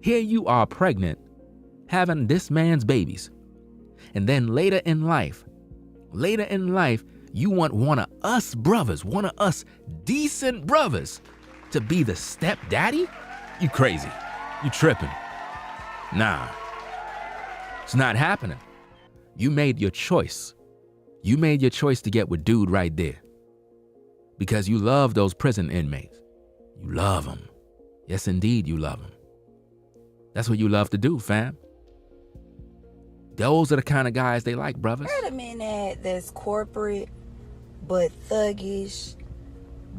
Here you are pregnant, having this man's babies. And then later in life, you want one of us brothers, one of us decent brothers to be the stepdaddy? You crazy. You tripping. Nah. It's not happening. You made your choice. You made your choice to get with dude right there. Because you love those prison inmates. You love them. Yes, indeed, you love them. That's what you love to do, fam. Those are the kind of guys they like, brothers. Heard a man that's corporate, but thuggish,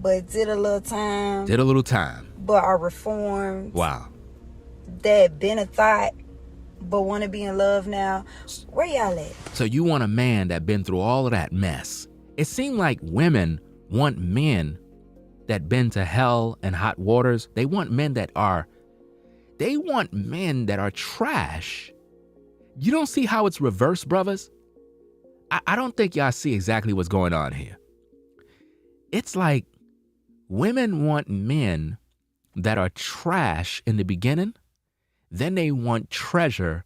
but did a little time. But are reformed. Wow. That been a thought, but want to be in love now. Where y'all at? So you want a man that been through all of that mess. It seemed like women want men that been to hell and hot waters. They want men that are trash. You don't see how it's reversed, brothers? I don't think y'all see exactly what's going on here. It's like women want men that are trash in the beginning, then they want treasure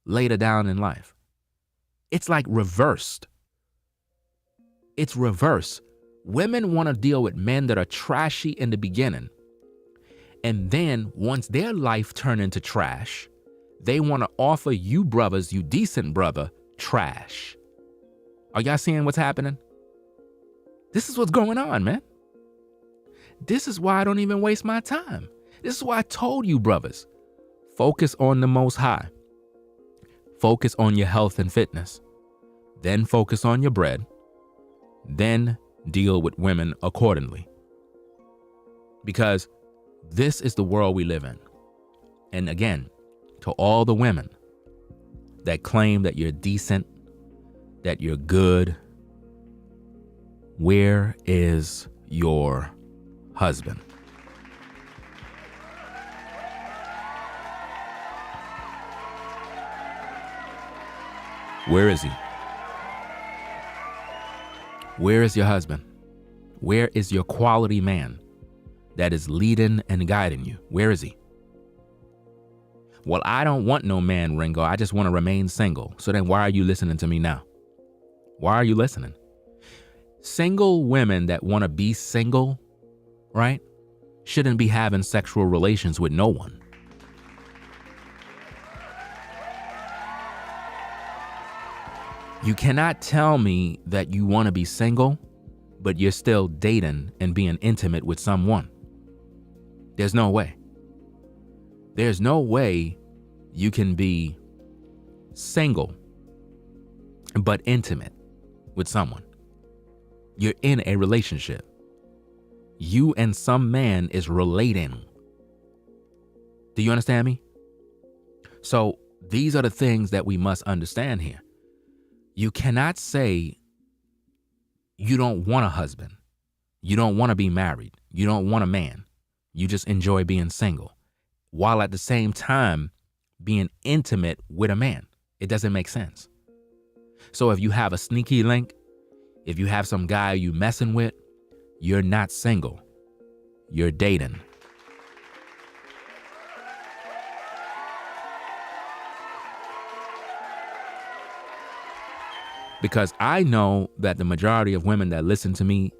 later down in life. It's like reversed. It's reverse. Women want to deal with men that are trashy in the beginning. And then once their life turn into trash, they want to offer you brothers, you decent brother, trash. Are y'all seeing what's happening? This is what's going on, man. This is why I don't even waste my time. This is why I told you, brothers, focus on the Most High. Focus on your health and fitness. Then focus on your bread. Then deal with women accordingly. Because this is the world we live in. And again, to all the women that claim that you're decent, that you're good, where is your husband? Where is he? Where is your husband? Where is your quality man that is leading and guiding you? Where is he? Well, I don't want no man, Ringo. I just want to remain single. So then why are you listening to me now? Why are you listening? Single women that want to be single, right, shouldn't be having sexual relations with no one. You cannot tell me that you want to be single, but you're still dating and being intimate with someone. There's no way. There's no way you can be single but intimate with someone. You're in a relationship. You and some man is relating. Do you understand me? So these are the things that we must understand here. You cannot say you don't want a husband. You don't want to be married. You don't want a man. You just enjoy being single, while at the same time being intimate with a man. It doesn't make sense. So if you have a sneaky link, if you have some guy you messing with, you're not single. You're dating. Because I know that the majority of women that listen to me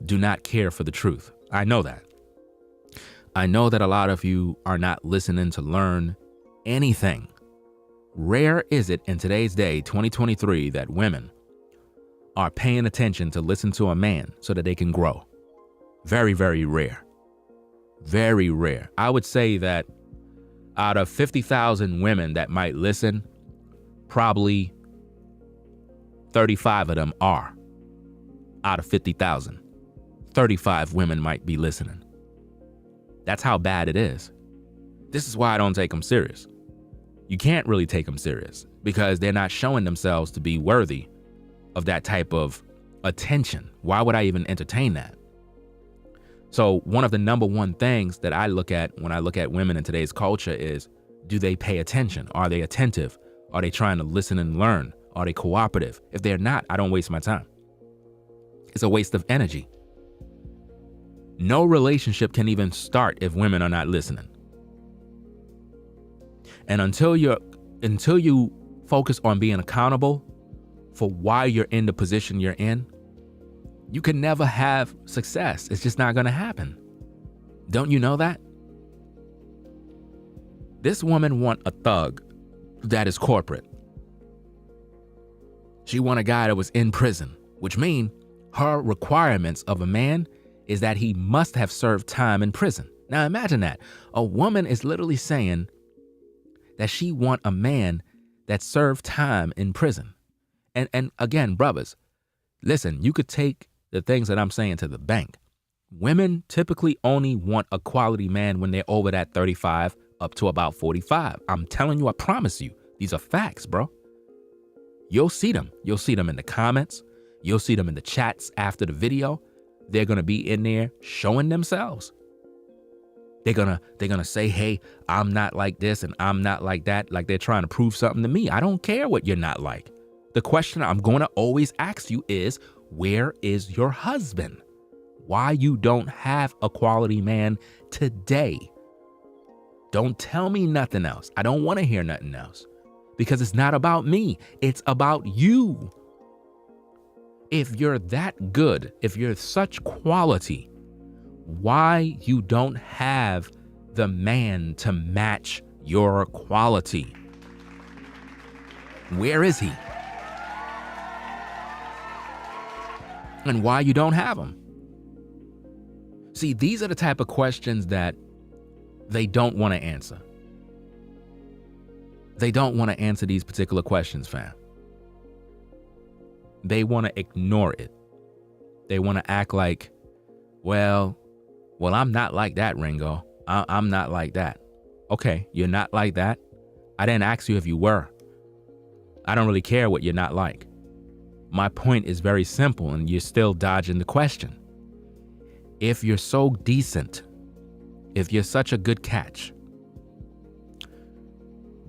do not care for the truth. I know that. I know that a lot of you are not listening to learn anything. Rare is it in today's day, 2023, that women are paying attention to listen to a man so that they can grow. Very, very rare. Very rare. I would say that out of 50,000 women that might listen, probably 35 of them are. Out of 50,000, 35 women might be listening. That's how bad it is. This is why I don't take them serious. You can't really take them serious because they're not showing themselves to be worthy of that type of attention. Why would I even entertain that? So one of the number one things that I look at when I look at women in today's culture is, do they pay attention? Are they attentive? Are they trying to listen and learn? Are they cooperative? If they're not, I don't waste my time. It's a waste of energy. No relationship can even start if women are not listening. And until you focus on being accountable for why you're in the position you're in, you can never have success. It's just not going to happen. Don't you know that? This woman want a thug that is corporate. She want a guy that was in prison, which means her requirements of a man is that he must have served time in prison. Now imagine that. A woman is literally saying that she want a man that served time in prison. And again, brothers, listen, you could take the things that I'm saying to the bank. Women typically only want a quality man when they're over that 35 up to about 45. I'm telling you, I promise you, these are facts, bro. You'll see them. You'll see them in the comments. You'll see them in the chats after the video. They're going to be in there showing themselves. They're gonna say, hey, I'm not like this and I'm not like that, like they're trying to prove something to me. I don't care what you're not like. The question I'm going to always ask you is, where is your husband? Why you don't have a quality man today? Don't tell me nothing else. I don't want to hear nothing else because it's not about me. It's about you. If you're that good, if you're such quality, why you don't have the man to match your quality? Where is he? And why you don't have him? See, these are the type of questions that they don't want to answer. They don't want to answer these particular questions, fam. They want to ignore it. They want to act like, well, I'm not like that, Ringo. I'm not like that. Okay, you're not like that. I didn't ask you if you were. I don't really care what you're not like. My point is very simple, and you're still dodging the question. If you're so decent, if you're such a good catch,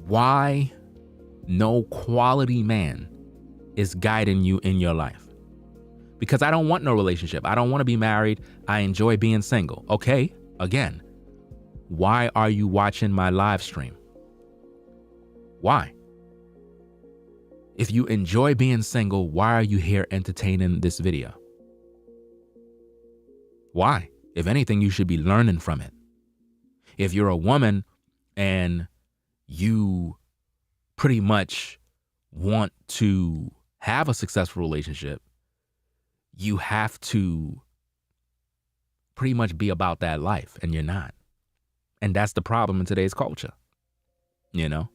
why no quality man is guiding you in your life? Because I don't want no relationship. I don't want to be married. I enjoy being single. Okay, again, why are you watching my live stream? Why? If you enjoy being single, why are you here entertaining this video? Why? If anything, you should be learning from it. If you're a woman and you pretty much want to have a successful relationship, you have to pretty much be about that life, and you're not. And that's the problem in today's culture, you know?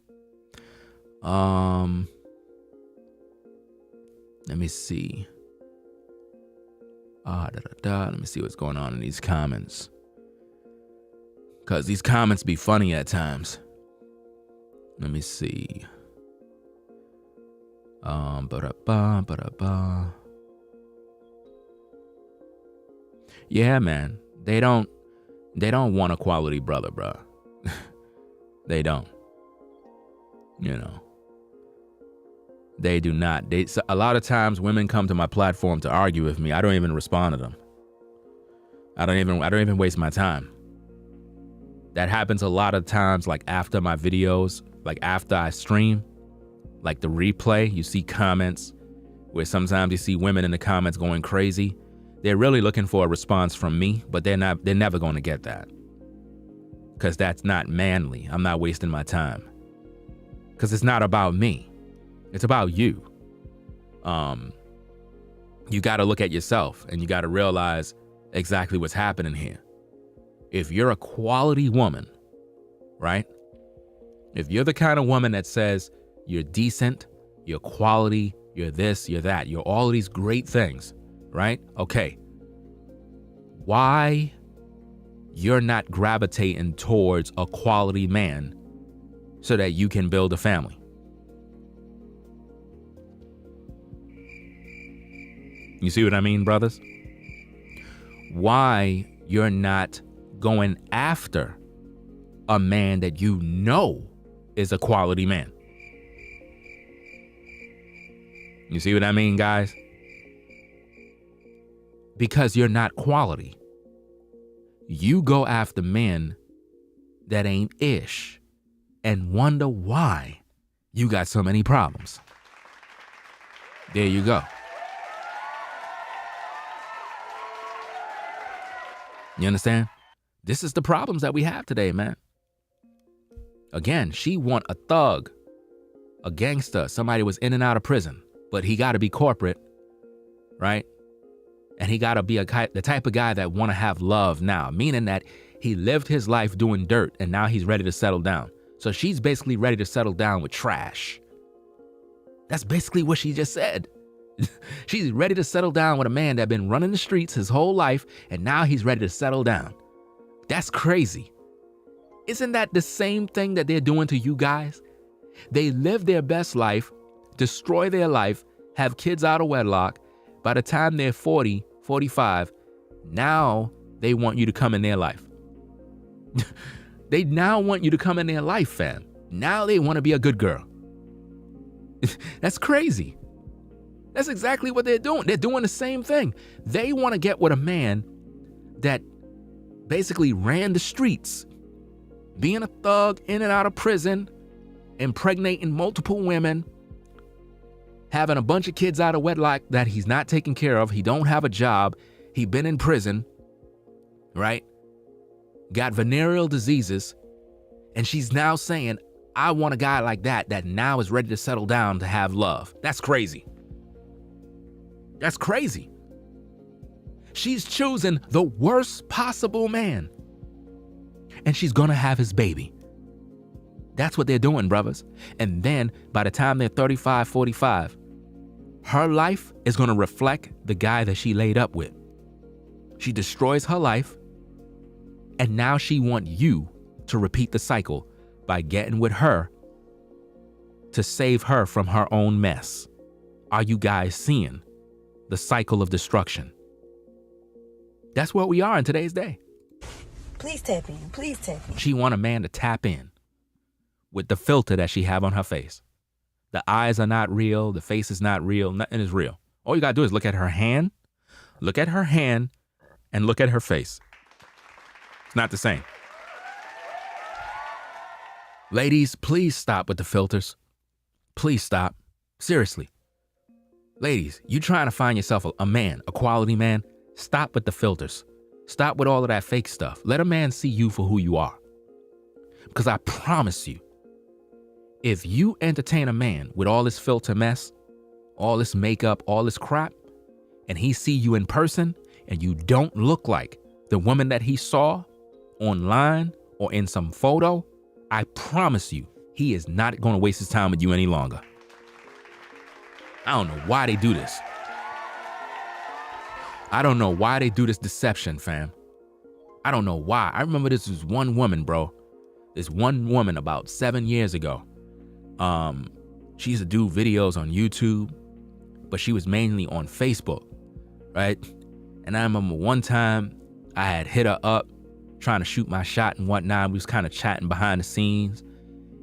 Let me see. Let me see what's going on in these comments. Because these comments be funny at times. Let me see. Yeah, man. They don't want a quality brother, bro. They don't. You know. They do not. A lot of times women come to my platform to argue with me. I don't even respond to them. I don't even waste my time. That happens a lot of times, like after my videos, like after I stream, like the replay, you see comments where sometimes you see women in the comments going crazy. They're really looking for a response from me, but they're never going to get that. Because that's not manly. I'm not wasting my time. Because it's not about me. It's about you. You got to look at yourself and you got to realize exactly what's happening here. If you're a quality woman, right? If you're the kind of woman that says you're decent, you're quality, you're this, you're that, you're all of these great things, right? Okay. Why you're not gravitating towards a quality man so that you can build a family? You see what I mean, brothers? Why you're not going after a man that you know is a quality man? You see what I mean, guys? Because you're not quality. You go after men that ain't ish and wonder why you got so many problems. There you go. You understand? This is the problems that we have today, man. Again, she want a thug, a gangster, somebody was in and out of prison, but he got to be corporate, right? And he got to be the type of guy that want to have love now, meaning that he lived his life doing dirt and now he's ready to settle down. So she's basically ready to settle down with trash. That's basically what she just said. She's ready to settle down with a man that been running the streets his whole life and now he's ready to settle down. That's crazy. Isn't that the same thing that they're doing to you guys? They live their best life, destroy their life, have kids out of wedlock. By the time they're 40, 45, now they want you to come in their life. They now want you to come in their life, fam. Now they want to be a good girl. That's crazy. That's exactly what they're doing. They're doing the same thing. They want to get with a man that basically ran the streets, being a thug, in and out of prison, impregnating multiple women, having a bunch of kids out of wedlock that he's not taking care of. He don't have a job. He been in prison, right? Got venereal diseases. And she's now saying, I want a guy like that now is ready to settle down to have love. That's crazy. That's crazy. She's choosing the worst possible man. And she's gonna have his baby. That's what they're doing, brothers. And then by the time they're 35, 45, her life is gonna reflect the guy that she laid up with. She destroys her life, and now she wants you to repeat the cycle by getting with her to save her from her own mess. Are you guys seeing the cycle of destruction? That's what we are in today's day. Please tap in. Please tap in. She want a man to tap in with the filter that she have on her face. The eyes are not real. The face is not real. Nothing is real. All you got to do is look at her hand, and look at her face. It's not the same. Ladies, please stop with the filters. Please stop. Seriously. Ladies, you trying to find yourself a man, a quality man, stop with the filters. Stop with all of that fake stuff. Let a man see you for who you are. Because I promise you, if you entertain a man with all this filter mess, all this makeup, all this crap, and he see you in person and you don't look like the woman that he saw online or in some photo, I promise you, he is not going to waste his time with you any longer. I don't know why they do this. I don't know why they do this deception, fam. I don't know why. I remember this was one woman, bro. This one woman about 7 years ago. She used to do videos on YouTube, but she was mainly on Facebook, right? And I remember one time I had hit her up trying to shoot my shot and whatnot. We was kind of chatting behind the scenes.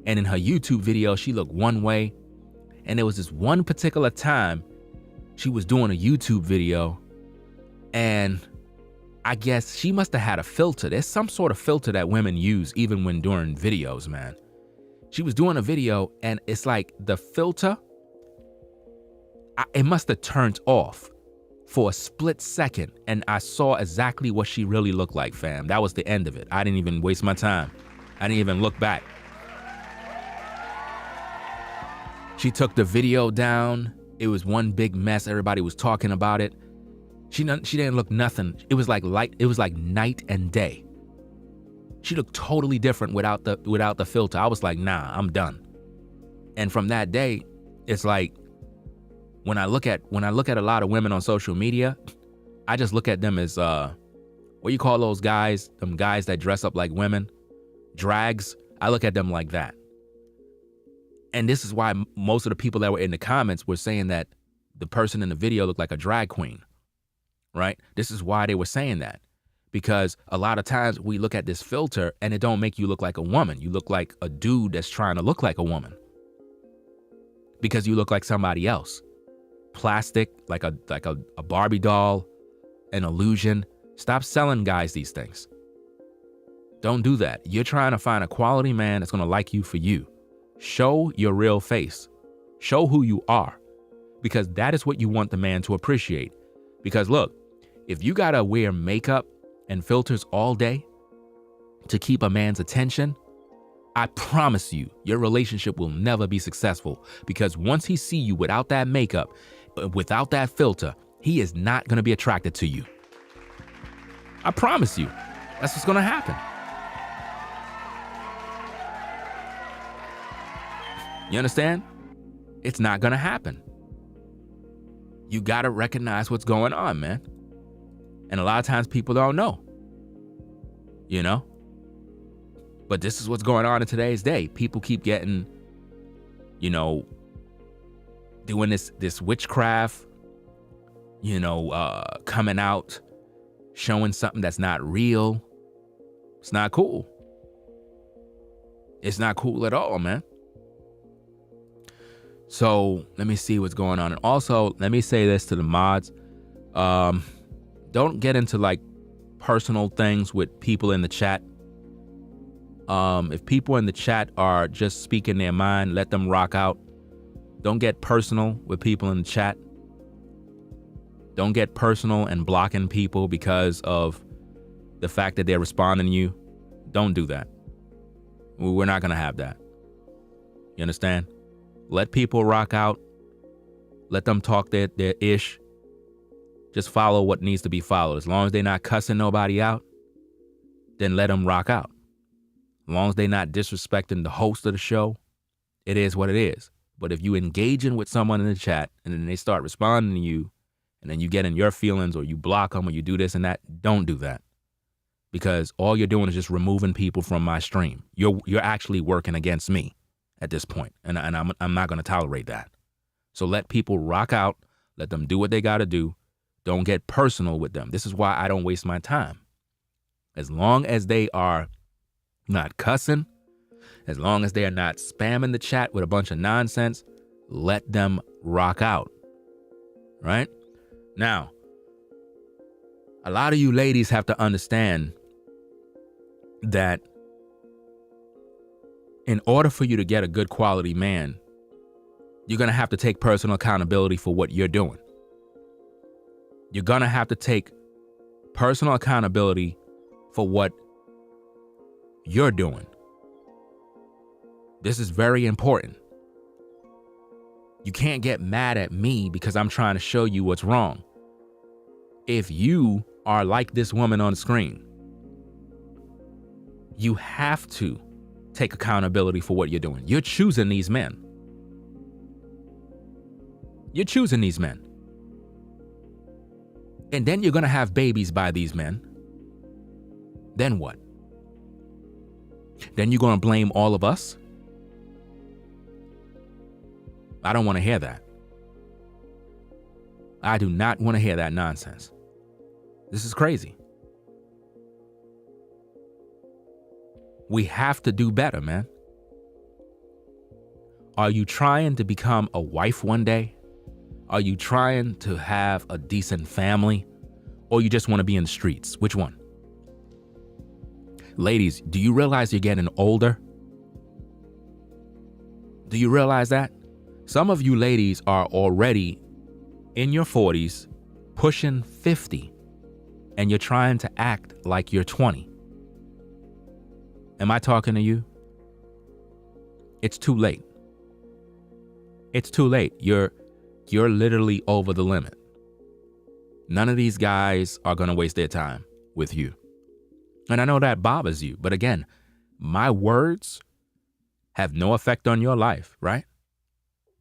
And in her YouTube video, she looked one way. And there was this one particular time she was doing a YouTube video, and I guess she must have had a filter. There's some sort of filter that women use even when doing videos, man. She was doing a video, and it's like the filter, it must have turned off for a split second, and I saw exactly what she really looked like, fam. That was the end of it. I didn't even waste my time. I didn't even look back. She took the video down. It was one big mess. Everybody was talking about it. She didn't look nothing. It was like light. It was like night and day. She looked totally different without the filter. I was like, nah, I'm done. And from that day, it's like when I look at a lot of women on social media, I just look at them as what you call those guys, them guys that dress up like women, drags. I look at them like that. And this is why most of the people that were in the comments were saying that the person in the video looked like a drag queen, right? This is why they were saying that, because a lot of times we look at this filter and it don't make you look like a woman. You look like a dude that's trying to look like a woman because you look like somebody else. Plastic, like a Barbie doll, an illusion. Stop selling guys these things. Don't do that. You're trying to find a quality man that's going to like you for you. Show your real face. Show who you are, because that is what you want the man to appreciate. Because look, if you got to wear makeup and filters all day to keep a man's attention, I promise you, your relationship will never be successful, because once he see you without that makeup, without that filter, he is not going to be attracted to you. I promise you, that's what's going to happen. You understand? It's not going to happen. You got to recognize what's going on, man. And a lot of times people don't know, you know? But this is what's going on in today's day. People keep getting, doing this witchcraft, coming out, showing something that's not real. It's not cool. It's not cool at all, man. So let me see what's going on. And also, let me say this to the mods. Don't get into like personal things with people in the chat. If people in the chat are just speaking their mind, let them rock out. Don't get personal with people in the chat. Don't get personal and blocking people because of the fact that they're responding to you. Don't do that. We're not going to have that. You understand? Let people rock out. Let them talk their ish. Just follow what needs to be followed. As long as they're not cussing nobody out, then let them rock out. As long as they're not disrespecting the host of the show, it is what it is. But if you engaging with someone in the chat and then they start responding to you, and then you get in your feelings or you block them or you do this and that, don't do that. Because all you're doing is just removing people from my stream. You're actually working against me at this point, and I'm not going to tolerate that. So let people rock out. Let them do what they got to do. Don't get personal with them. This is why I don't waste my time. As long as they are not cussing, as long as they are not spamming the chat with a bunch of nonsense, let them rock out. Right? Now, a lot of you ladies have to understand that in order for you to get a good quality man, you're going to have to take personal accountability for what you're doing. You're going to have to take personal accountability for what you're doing. This is very important. You can't get mad at me because I'm trying to show you what's wrong. If you are like this woman on the screen, you have to take accountability for what you're doing. You're choosing these men. You're choosing these men. And then you're going to have babies by these men. Then what? Then you're going to blame all of us? I don't want to hear that. I do not want to hear that nonsense. This is crazy. We have to do better, man. Are you trying to become a wife one day? Are you trying to have a decent family? Or you just want to be in the streets? Which one? Ladies, do you realize you're getting older? Do you realize that? Some of you ladies are already in your 40s, pushing 50, and you're trying to act like you're 20. Am I talking to you? It's too late. It's too late. You're literally over the limit. None of these guys are going to waste their time with you. And I know that bothers you, but again, my words have no effect on your life, right?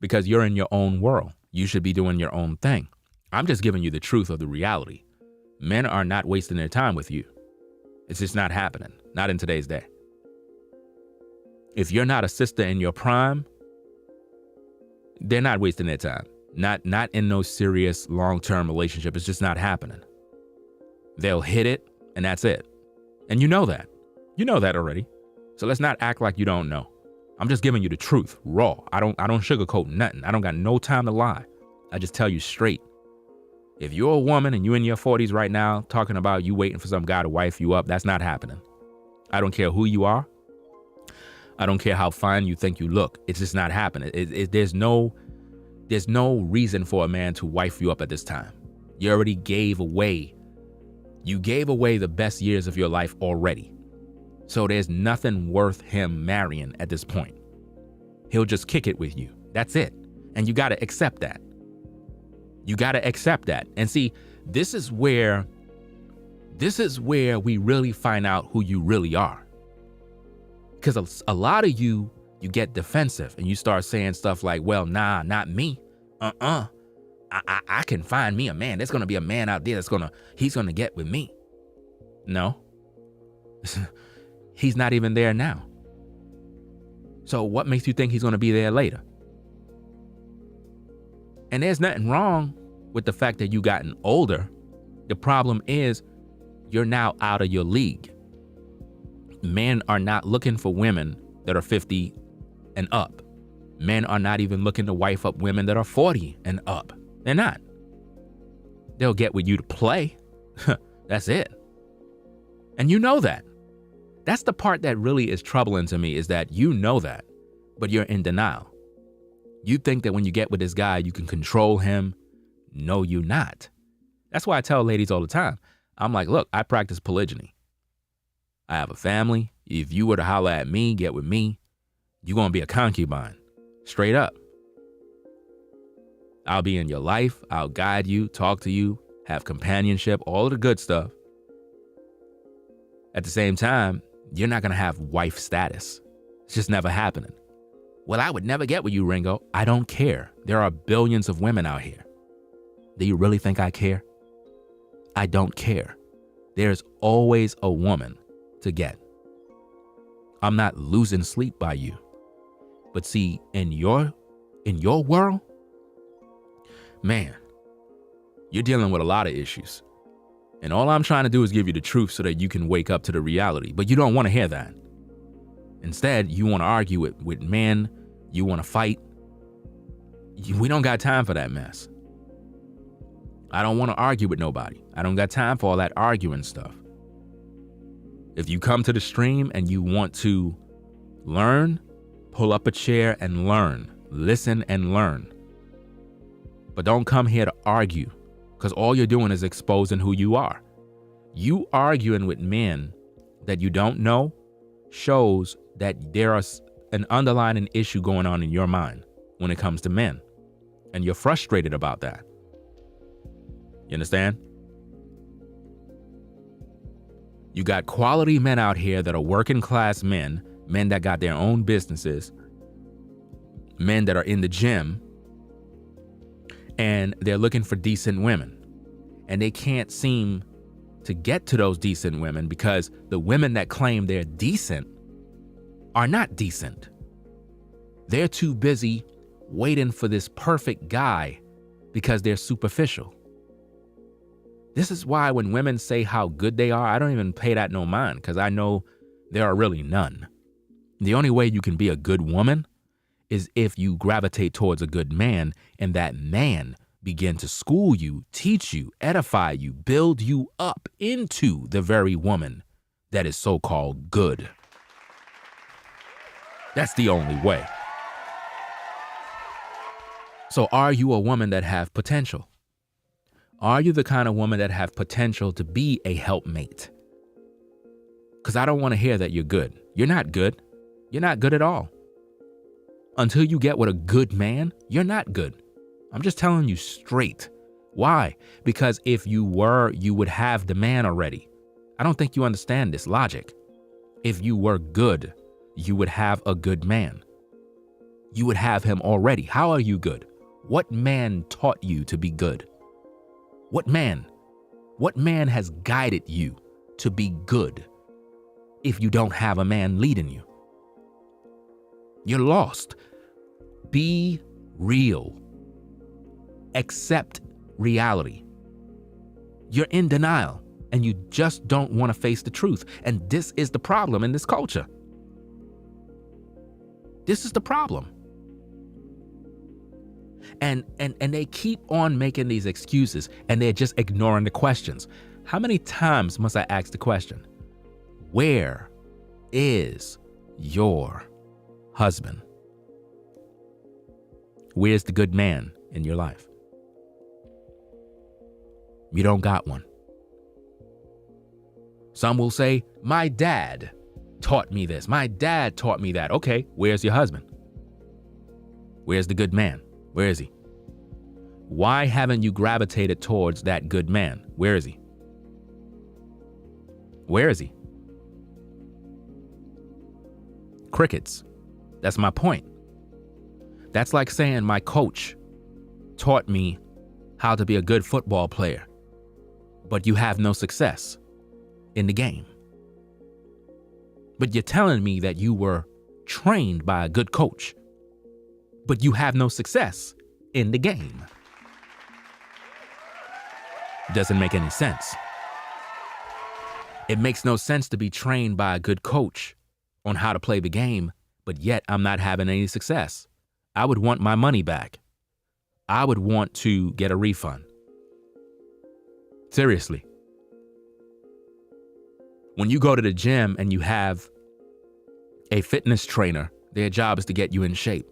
Because you're in your own world. You should be doing your own thing. I'm just giving you the truth of the reality. Men are not wasting their time with you. It's just not happening. Not in today's day. If you're not a sister in your prime, they're not wasting their time. Not in no serious long-term relationship. It's just not happening. They'll hit it and that's it. And you know that. You know that already. So let's not act like you don't know. I'm just giving you the truth, raw. I don't sugarcoat nothing. I don't got no time to lie. I just tell you straight. If you're a woman and you're in your 40s right now talking about you waiting for some guy to wife you up, that's not happening. I don't care who you are. I don't care how fine you think you look. It's just not happening. There's no reason for a man to wife you up at this time. You already gave away. You gave away the best years of your life already. So there's nothing worth him marrying at this point. He'll just kick it with you. That's it. And you got to accept that. You got to accept that. And see, this is where we really find out who you really are. Because a lot of you get defensive and you start saying stuff like, well, nah, not me. I can find me a man. There's going to be a man out there he's going to get with me. No. He's not even there now. So what makes you think he's going to be there later? And there's nothing wrong with the fact that you gotten older. The problem is you're now out of your league. Men are not looking for women that are 50 and up. Men are not even looking to wife up women that are 40 and up. They're not. They'll get with you to play. That's it. And you know that. That's the part that really is troubling to me, is that you know that, but you're in denial. You think that when you get with this guy, you can control him. No, you're not. That's why I tell ladies all the time. I'm like, look, I practice polygyny. I have a family. If you were to holler at me, get with me, you're going to be a concubine. Straight up. I'll be in your life. I'll guide you, talk to you, have companionship, all of the good stuff. At the same time, you're not going to have wife status. It's just never happening. Well, I would never get with you, Ringo. I don't care. There are billions of women out here. Do you really think I care? I don't care. There's always a woman to get. I'm not losing sleep by you. But see, in your world, man, you're dealing with a lot of issues. And all I'm trying to do is give you the truth so that you can wake up to the reality. But you don't want to hear that. Instead, you want to argue with men. You want to fight. We don't got time for that mess. I don't want to argue with nobody. I don't got time for all that arguing stuff. If you come to the stream and you want to learn, pull up a chair and learn. Listen and learn. But don't come here to argue, because all you're doing is exposing who you are. You arguing with men that you don't know shows that there is an underlying issue going on in your mind when it comes to men. And you're frustrated about that. You understand? You got quality men out here that are working class men that got their own businesses, men that are in the gym, and they're looking for decent women. And they can't seem to get to those decent women because the women that claim they're decent are not decent. They're too busy waiting for this perfect guy because they're superficial. This is why when women say how good they are, I don't even pay that no mind, because I know there are really none. The only way you can be a good woman is if you gravitate towards a good man and that man begin to school you, teach you, edify you, build you up into the very woman that is so-called good. That's the only way. So are you a woman that have potential? Are you the kind of woman that have potential to be a helpmate? Because I don't want to hear that you're good. You're not good. You're not good at all. Until you get with a good man, you're not good. I'm just telling you straight. Why? Because if you were, you would have the man already. I don't think you understand this logic. If you were good, you would have a good man. You would have him already. How are you good? What man taught you to be good? What man? What man has guided you to be good if you don't have a man leading you? You're lost. Be real. Accept reality. You're in denial and you just don't want to face the truth. And this is the problem in this culture. This is the problem. And they keep on making these excuses and they're just ignoring the questions. How many times must I ask the question? Where is your husband? Where's the good man in your life? You don't got one. Some will say, my dad taught me this. My dad taught me that. Okay, where's your husband? Where's the good man? Where is he? Why haven't you gravitated towards that good man? Where is he? Where is he? Crickets. That's my point. That's like saying my coach taught me how to be a good football player, but you have no success in the game. But you're telling me that you were trained by a good coach, but you have no success in the game. Doesn't make any sense. It makes no sense to be trained by a good coach on how to play the game, but yet I'm not having any success. I would want my money back. I would want to get a refund. Seriously. When you go to the gym and you have a fitness trainer, their job is to get you in shape.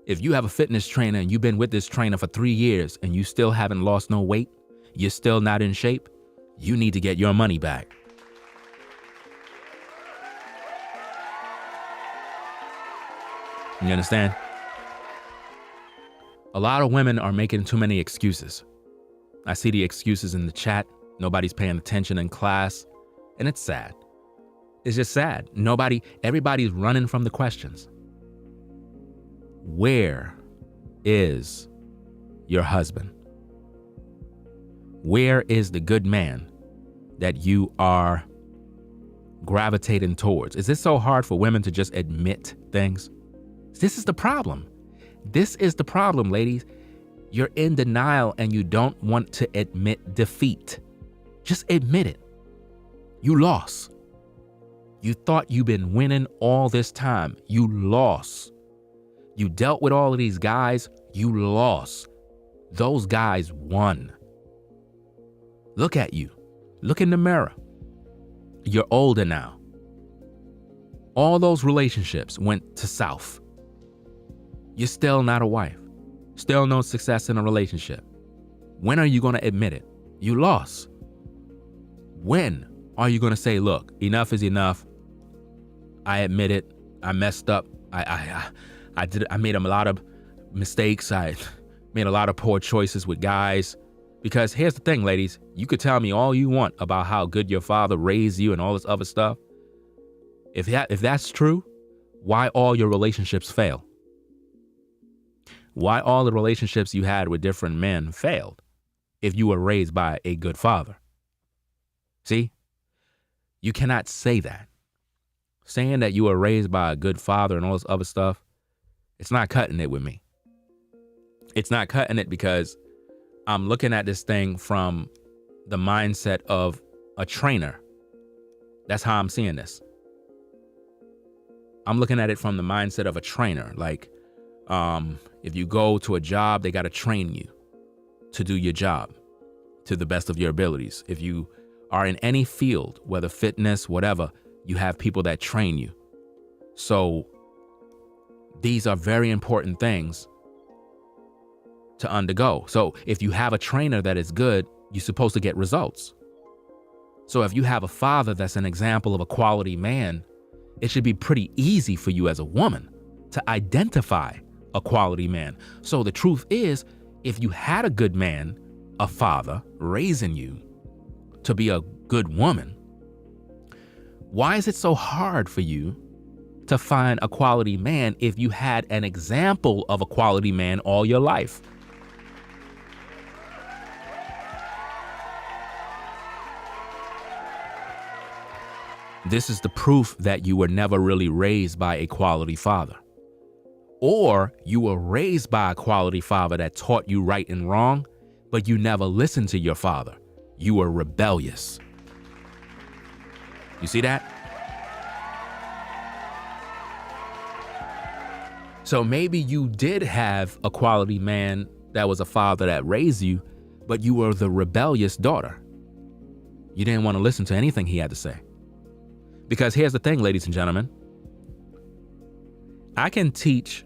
If you have a fitness trainer and you've been with this trainer for 3 years and you still haven't lost no weight, you're still not in shape, you need to get your money back. You understand? A lot of women are making too many excuses. I see the excuses in the chat. Nobody's paying attention in class. And it's sad. It's just sad. Everybody's running from the questions. Where is your husband? Where is the good man that you are gravitating towards? Is it so hard for women to just admit things? This is the problem. This is the problem, ladies. You're in denial and you don't want to admit defeat. Just admit it. You lost. You thought you've been winning all this time. You lost. You dealt with all of these guys. You lost. Those guys won. Look at you. Look in the mirror. You're older now. All those relationships went to south. You're still not a wife. Still no success in a relationship. When are you going to admit it? You lost. When are you going to say, look, enough is enough. I admit it. I messed up. I made a lot of mistakes. I made a lot of poor choices with guys. Because here's the thing, ladies. You could tell me all you want about how good your father raised you and all this other stuff. If that's true, why all your relationships fail? Why all the relationships you had with different men failed if you were raised by a good father? See? You cannot say that. Saying that you were raised by a good father and all this other stuff, it's not cutting it with me. It's not cutting it because I'm looking at this thing from the mindset of a trainer. That's how I'm seeing this. I'm looking at it from the mindset of a trainer. Like, if you go to a job, they got to train you to do your job to the best of your abilities. If you are in any field, whether fitness, whatever, you have people that train you. So these are very important things to undergo. So if you have a trainer that is good, you're supposed to get results. So if you have a father that's an example of a quality man, it should be pretty easy for you as a woman to identify a quality man. So the truth is, if you had a good man, a father, raising you to be a good woman, why is it so hard for you to find a quality man if you had an example of a quality man all your life? This is the proof that you were never really raised by a quality father. Or you were raised by a quality father that taught you right and wrong, but you never listened to your father. You were rebellious. You see that? So maybe you did have a quality man that was a father that raised you, but you were the rebellious daughter. You didn't want to listen to anything he had to say. Because here's the thing, ladies and gentlemen. I can teach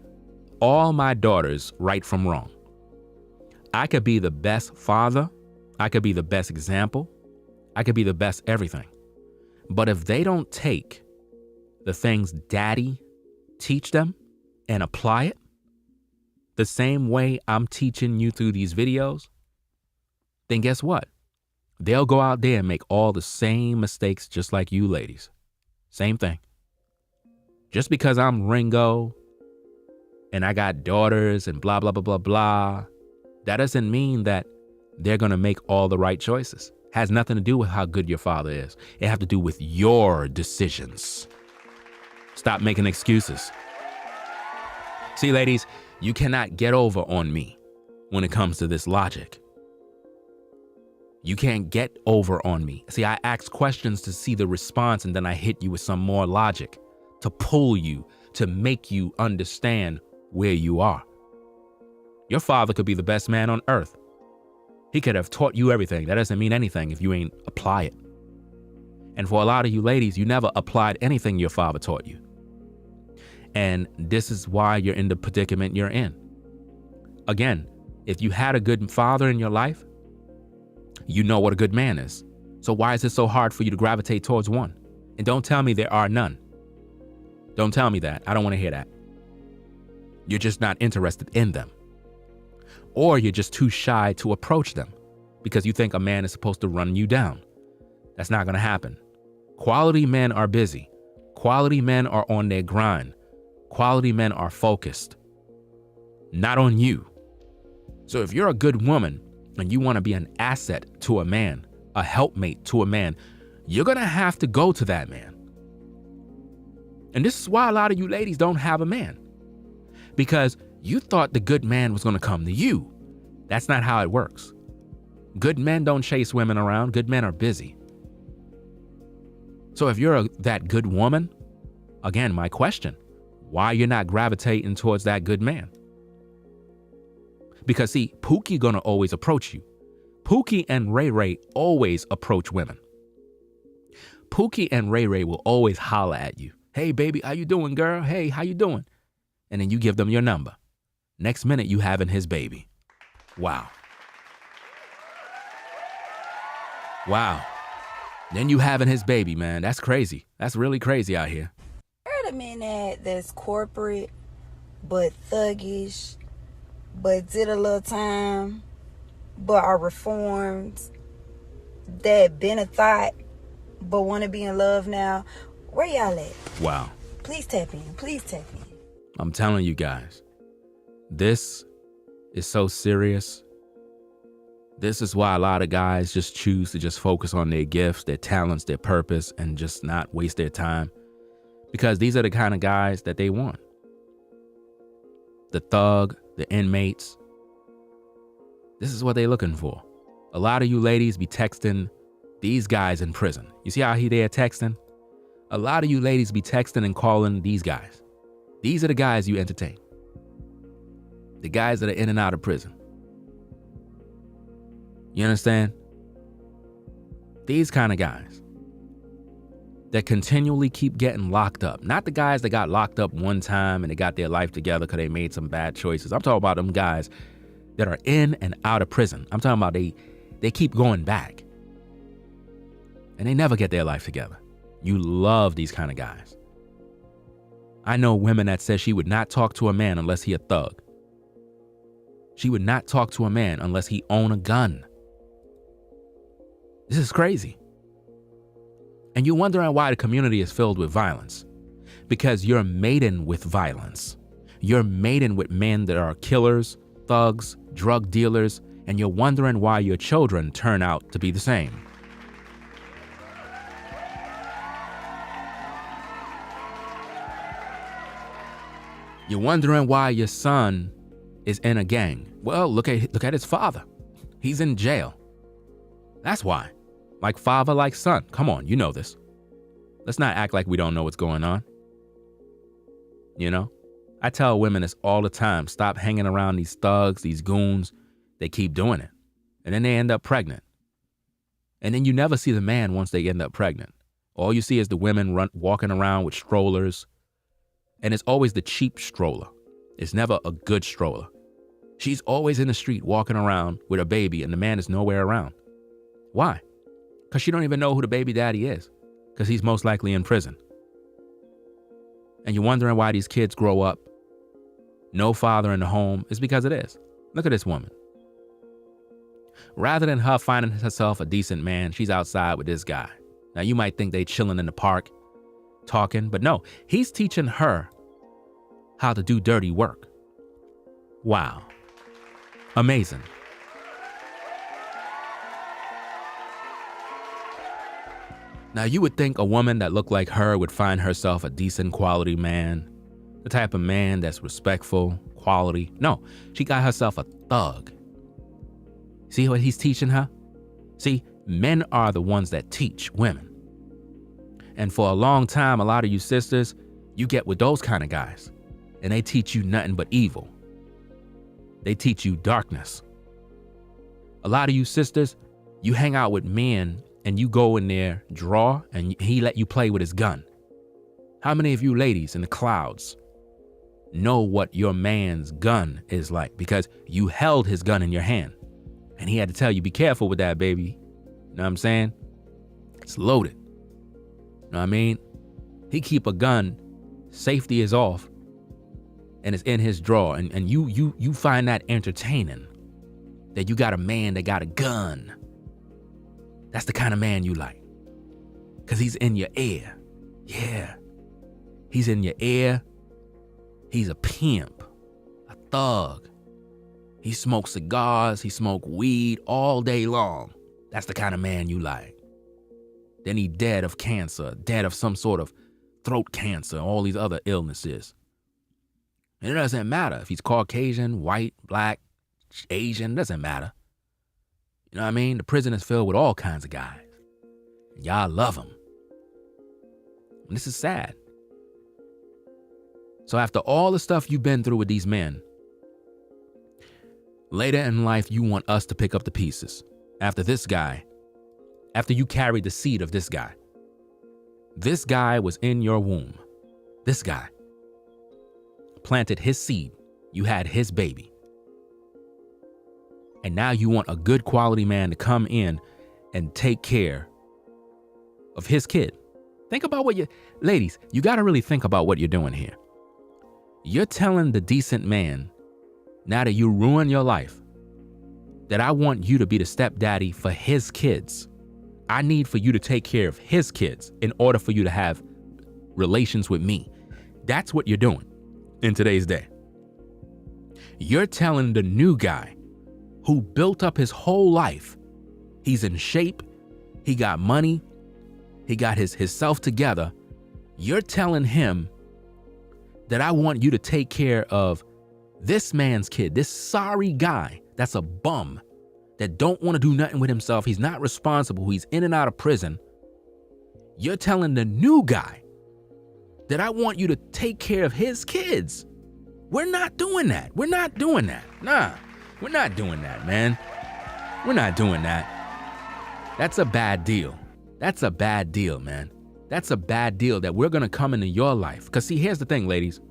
all my daughters right from wrong. I could be the best father. I could be the best example. I could be the best everything. But if they don't take the things daddy teach them and apply it the same way I'm teaching you through these videos, then guess what? They'll go out there and make all the same mistakes just like you ladies. Same thing. Just because I'm Ringo and I got daughters and blah, blah, blah, blah, blah, that doesn't mean that they're going to make all the right choices. Has nothing to do with how good your father is. It has to do with your decisions. Stop making excuses. See, ladies, you cannot get over on me when it comes to this logic. You can't get over on me. See, I ask questions to see the response, and then I hit you with some more logic to pull you, to make you understand where you are. Your father could be the best man on earth. He could have taught you everything. That doesn't mean anything if you ain't apply it. And for a lot of you ladies, you never applied anything your father taught you. And this is why you're in the predicament you're in. Again, if you had a good father in your life, you know what a good man is. So why is it so hard for you to gravitate towards one? And don't tell me there are none. Don't tell me that. I don't want to hear that. You're just not interested in them. Or you're just too shy to approach them because you think a man is supposed to run you down. That's not going to happen. Quality men are busy. Quality men are on their grind. Quality men are focused. Not on you. So if you're a good woman and you want to be an asset to a man, a helpmate to a man, you're going to have to go to that man. And this is why a lot of you ladies don't have a man. Because you thought the good man was going to come to you. That's not how it works. Good men don't chase women around. Good men are busy. So if you're that good woman, again, my question, why you're not gravitating towards that good man? Because see, Pookie gonna always approach you. Pookie and Ray Ray always approach women. Pookie and Ray Ray will always holler at you. Hey, baby, how you doing, girl? Hey, how you doing? And then you give them your number. Next minute, you having his baby. Wow. Wow. Then you having his baby, man. That's crazy. That's really crazy out here. Heard a man that's corporate, but thuggish, but did a little time, but are reformed, that been a thought, but want to be in love now. Where y'all at? Wow. Please tap in. Please tap in. I'm telling you guys, this is so serious. This is why a lot of guys just choose to just focus on their gifts, their talents, their purpose, and just not waste their time. Because these are the kind of guys that they want. The thug, the inmates. This is what they're looking for. A lot of you ladies be texting these guys in prison. You see how they are texting? A lot of you ladies be texting and calling these guys. These are the guys you entertain. The guys that are in and out of prison. You understand? These kind of guys that continually keep getting locked up. Not the guys that got locked up one time and they got their life together because they made some bad choices. I'm talking about them guys that are in and out of prison. I'm talking about they keep going back. And they never get their life together. You love these kind of guys. I know women that said she would not talk to a man unless he a thug. She would not talk to a man unless he own a gun. This is crazy. And you're wondering why the community is filled with violence. Because you're mating with violence. You're mating with men that are killers, thugs, drug dealers, and you're wondering why your children turn out to be the same. You're wondering why your son is in a gang. Well, look at his father. He's in jail. That's why. Like father, like son. Come on, you know this. Let's not act like we don't know what's going on. You know? I tell women this all the time. Stop hanging around these thugs, these goons. They keep doing it. And then they end up pregnant. And then you never see the man once they end up pregnant. All you see is the women walking around with strollers. And it's always the cheap stroller. It's never a good stroller. She's always in the street walking around with a baby and the man is nowhere around. Why? Because she don't even know who the baby daddy is. Because he's most likely in prison. And you're wondering why these kids grow up. No father in the home. It's because it is. Look at this woman. Rather than her finding herself a decent man, she's outside with this guy. Now you might think they chilling in the park, talking, but no, he's teaching her how to do dirty work. Wow. Amazing. Now you would think a woman that looked like her would find herself a decent quality man, the type of man that's respectful, quality. No, she got herself a thug. See what he's teaching her? See, men are the ones that teach women. And for a long time, a lot of you sisters, you get with those kind of guys. And they teach you nothing but evil. They teach you darkness. A lot of you sisters, you hang out with men and you go in there, draw, and he let you play with his gun. How many of you ladies in the clouds know what your man's gun is like? Because you held his gun in your hand. And he had to tell you, be careful with that, baby. You know what I'm saying? It's loaded. You know what I mean? He keep a gun, safety is off, and it's in his drawer. And you find that entertaining, that you got a man that got a gun. That's the kind of man you like. Because he's in your ear. Yeah. He's in your ear. He's a pimp, a thug. He smokes cigars, he smokes weed all day long. That's the kind of man you like. Then he dead of cancer, dead of some sort of throat cancer, all these other illnesses. And it doesn't matter if he's Caucasian, white, black, Asian, doesn't matter. You know what I mean? The prison is filled with all kinds of guys. And y'all love them. And this is sad. So after all the stuff you've been through with these men, later in life, you want us to pick up the pieces. After this guy, after you carried the seed of this guy was in your womb. This guy planted his seed. You had his baby. And now you want a good quality man to come in and take care of his kid. Think about ladies, you got to really think about what you're doing here. You're telling the decent man, now that you ruin your life, that I want you to be the stepdaddy for his kids. I need for you to take care of his kids in order for you to have relations with me. That's what you're doing in today's day. You're telling the new guy who built up his whole life, he's in shape, he got money, he got his self together. You're telling him that I want you to take care of this man's kid, this sorry guy that's a bum, that don't want to do nothing with himself. He's not responsible. He's in and out of prison. You're telling the new guy that I want you to take care of his kids. We're not doing that. We're not doing that. Nah, we're not doing that, man. We're not doing that. That's a bad deal. That's a bad deal, man. That's a bad deal that we're going to come into your life. Because see, here's the thing, ladies.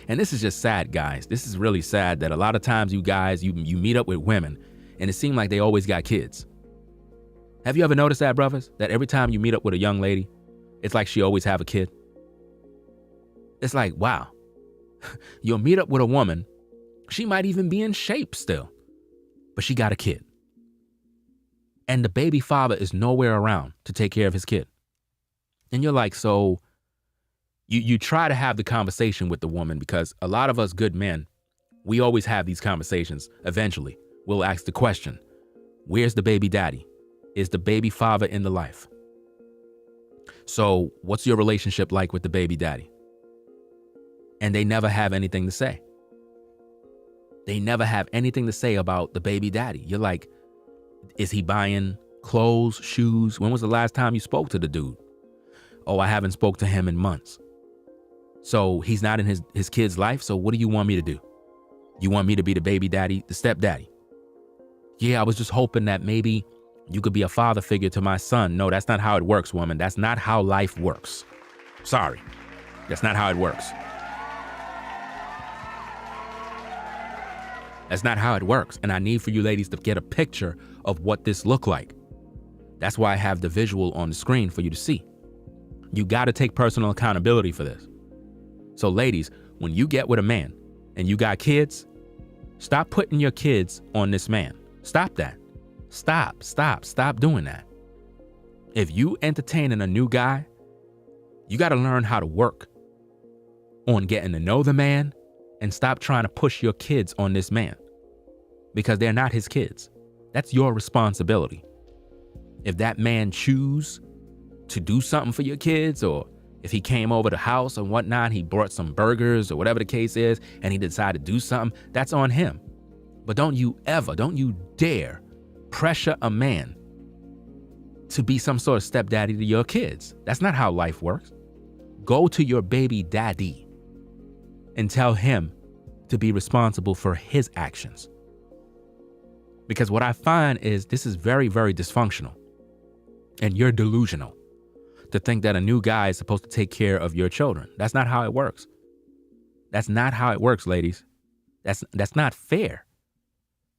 And this is just sad, guys. This is really sad that a lot of times you guys, you meet up with women and it seems like they always got kids. Have you ever noticed that, brothers? That every time you meet up with a young lady, it's like she always have a kid. It's like, wow. You'll meet up with a woman, she might even be in shape still, but she got a kid. And the baby father is nowhere around to take care of his kid. And you're like, so you try to have the conversation with the woman, because a lot of us good men, we always have these conversations. Eventually, we'll ask the question, where's the baby daddy? Is the baby father in the life? So what's your relationship like with the baby daddy? And they never have anything to say. They never have anything to say about the baby daddy. You're like, is he buying clothes, shoes? When was the last time you spoke to the dude? Oh, I haven't spoke to him in months. So he's not in his kid's life. So what do you want me to do? You want me to be the baby daddy, the stepdaddy? Yeah, I was just hoping that maybe you could be a father figure to my son. No, that's not how it works, woman. That's not how life works. Sorry. That's not how it works. That's not how it works. And I need for you ladies to get a picture of what this look like. That's why I have the visual on the screen for you to see. You got to take personal accountability for this. So ladies, when you get with a man and you got kids, stop putting your kids on this man. Stop that. Stop doing that. If you entertaining a new guy, you got to learn how to work on getting to know the man and stop trying to push your kids on this man, because they're not his kids. That's your responsibility. If that man choose to do something for your kids, or if he came over the house and whatnot, he brought some burgers or whatever the case is, and he decided to do something, that's on him. But don't you dare pressure a man to be some sort of stepdaddy to your kids. That's not how life works. Go to your baby daddy and tell him to be responsible for his actions. Because what I find is this is very, very dysfunctional. And you're delusional to think that a new guy is supposed to take care of your children. That's not how it works. That's not how it works, ladies. That's not fair.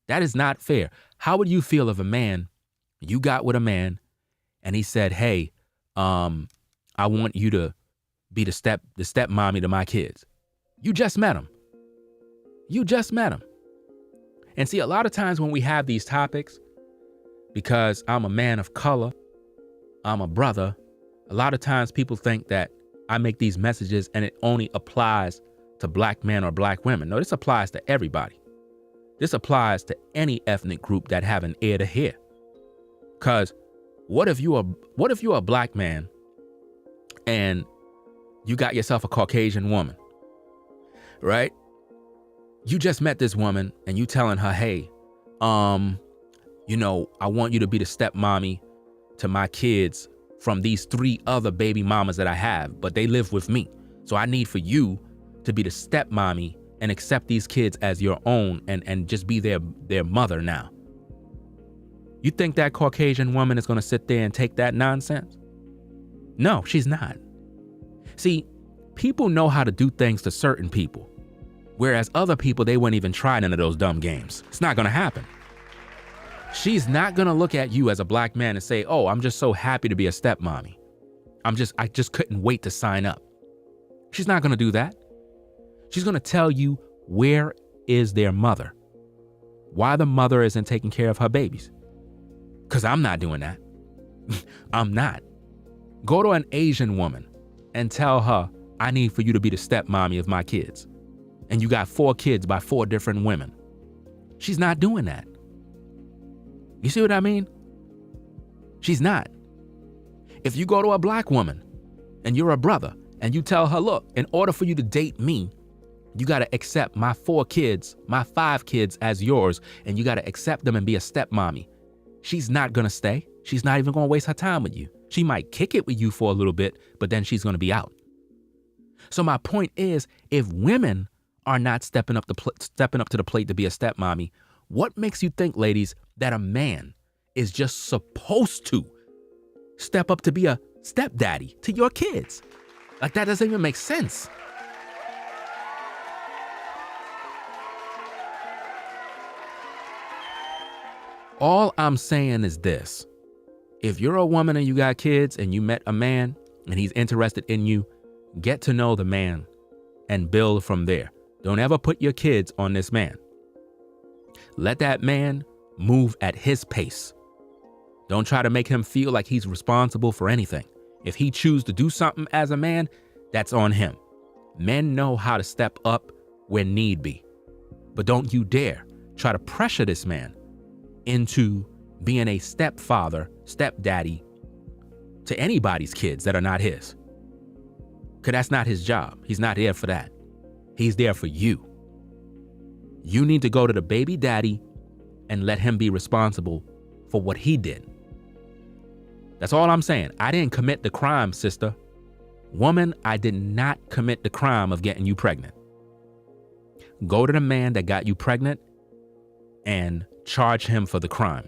That is not fair. How would you feel if a man, you got with a man and he said, hey, I want you to be the step mommy to my kids. You just met him. And see, a lot of times when we have these topics, because I'm a man of color, I'm a brother, a lot of times people think that I make these messages and it only applies to black men or black women. No, this applies to everybody. This applies to any ethnic group that have an ear to hear. Because what if you're a black man and you got yourself a Caucasian woman, right? You just met this woman and you telling her, hey, I want you to be the stepmommy to my kids from these 3 other baby mamas that I have, but they live with me. So I need for you to be the stepmommy and accept these kids as your own and just be their mother now. You think that Caucasian woman is going to sit there and take that nonsense? No, she's not. See, people know how to do things to certain people, whereas other people, they wouldn't even try none of those dumb games. It's not going to happen. She's not going to look at you as a black man and say, oh, I'm just so happy to be a stepmommy. I just couldn't wait to sign up. She's not going to do that. She's going to tell you where is their mother, why the mother isn't taking care of her babies. Because I'm not doing that. I'm not. Go to an Asian woman and tell her, I need for you to be the stepmommy of my kids. And you got 4 kids by 4 different women. She's not doing that. You see what I mean? She's not. If you go to a black woman and you're a brother and you tell her, look, in order for you to date me, you got to accept my 4 kids, my 5 kids as yours, and you got to accept them and be a stepmommy. She's not going to stay. She's not even going to waste her time with you. She might kick it with you for a little bit, but then she's going to be out. So my point is, if women are not stepping up to the plate to be a stepmommy, what makes you think, ladies, that a man is just supposed to step up to be a stepdaddy to your kids? Like, that doesn't even make sense. All I'm saying is this. If you're a woman and you got kids and you met a man and he's interested in you, get to know the man and build from there. Don't ever put your kids on this man. Let that man move at his pace. Don't try to make him feel like he's responsible for anything. If he chooses to do something as a man, that's on him. Men know how to step up when need be. But don't you dare try to pressure this man into being a stepfather, stepdaddy to anybody's kids that are not his. Because that's not his job. He's not there for that. He's there for you. You need to go to the baby daddy and let him be responsible for what he did. That's all I'm saying. I didn't commit the crime, sister. Woman, I did not commit the crime of getting you pregnant. Go to the man that got you pregnant and charge him for the crime.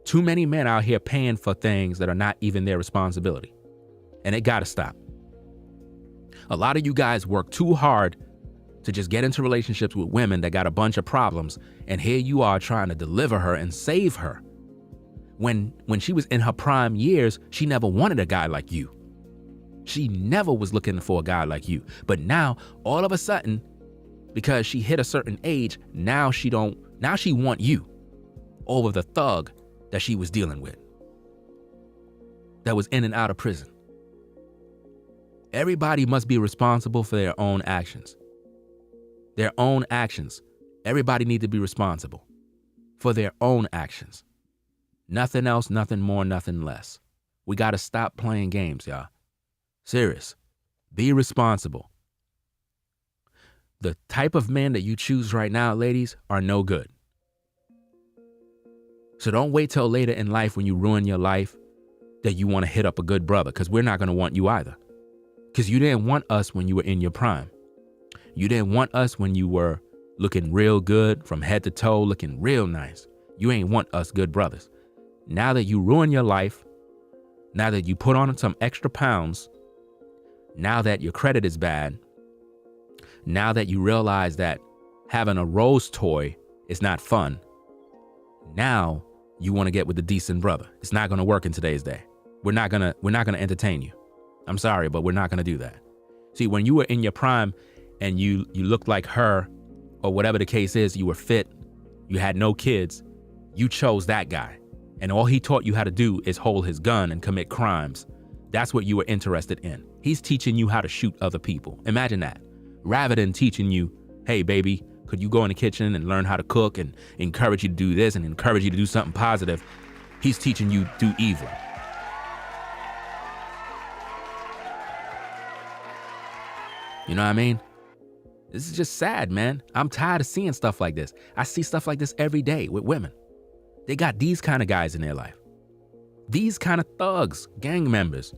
Too many men out here paying for things that are not even their responsibility. And it gotta stop. A lot of you guys work too hard to just get into relationships with women that got a bunch of problems, and here you are trying to deliver her and save her. When she was in her prime years, she never wanted a guy like you. She never was looking for a guy like you. But now, all of a sudden, because she hit a certain age, now she want you over the thug that she was dealing with, that was in and out of prison. Everybody must be responsible for their own actions. Their own actions. Everybody needs to be responsible for their own actions. Nothing else, nothing more, nothing less. We got to stop playing games, y'all. Serious. Be responsible. The type of men that you choose right now, ladies, are no good. So don't wait till later in life when you ruin your life that you want to hit up a good brother, because we're not going to want you either. Because you didn't want us when you were in your prime. You didn't want us when you were looking real good from head to toe, looking real nice. You ain't want us good brothers. Now that you ruin your life, now that you put on some extra pounds, now that your credit is bad, now that you realize that having a rose toy is not fun, now you want to get with the decent brother. It's not going to work in today's day. We're not going to entertain you. I'm sorry, but we're not going to do that. See, when you were in your prime and you looked like her, or whatever the case is, you were fit, you had no kids, you chose that guy. And all he taught you how to do is hold his gun and commit crimes. That's what you were interested in. He's teaching you how to shoot other people. Imagine that. Rather than teaching you, hey, baby, could you go in the kitchen and learn how to cook and encourage you to do this and encourage you to do something positive, he's teaching you to do evil. You know what I mean? This is just sad, man. I'm tired of seeing stuff like this. I see stuff like this every day with women. They got these kind of guys in their life. These kind of thugs, gang members.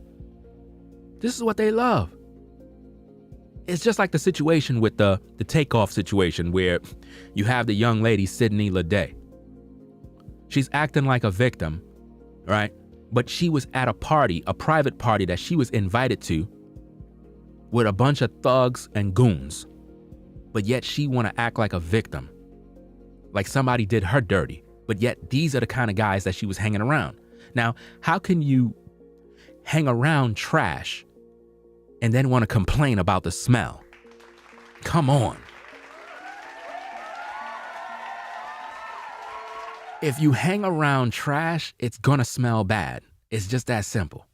This is what they love. It's just like the situation with the takeoff situation where you have the young lady, Sydney Leday. She's acting like a victim, right? But she was at a party, a private party that she was invited to with a bunch of thugs and goons. But yet she want to act like a victim, like somebody did her dirty. But yet these are the kind of guys that she was hanging around. Now, how can you hang around trash and then want to complain about the smell? Come on. If you hang around trash, it's gonna smell bad. It's just that simple.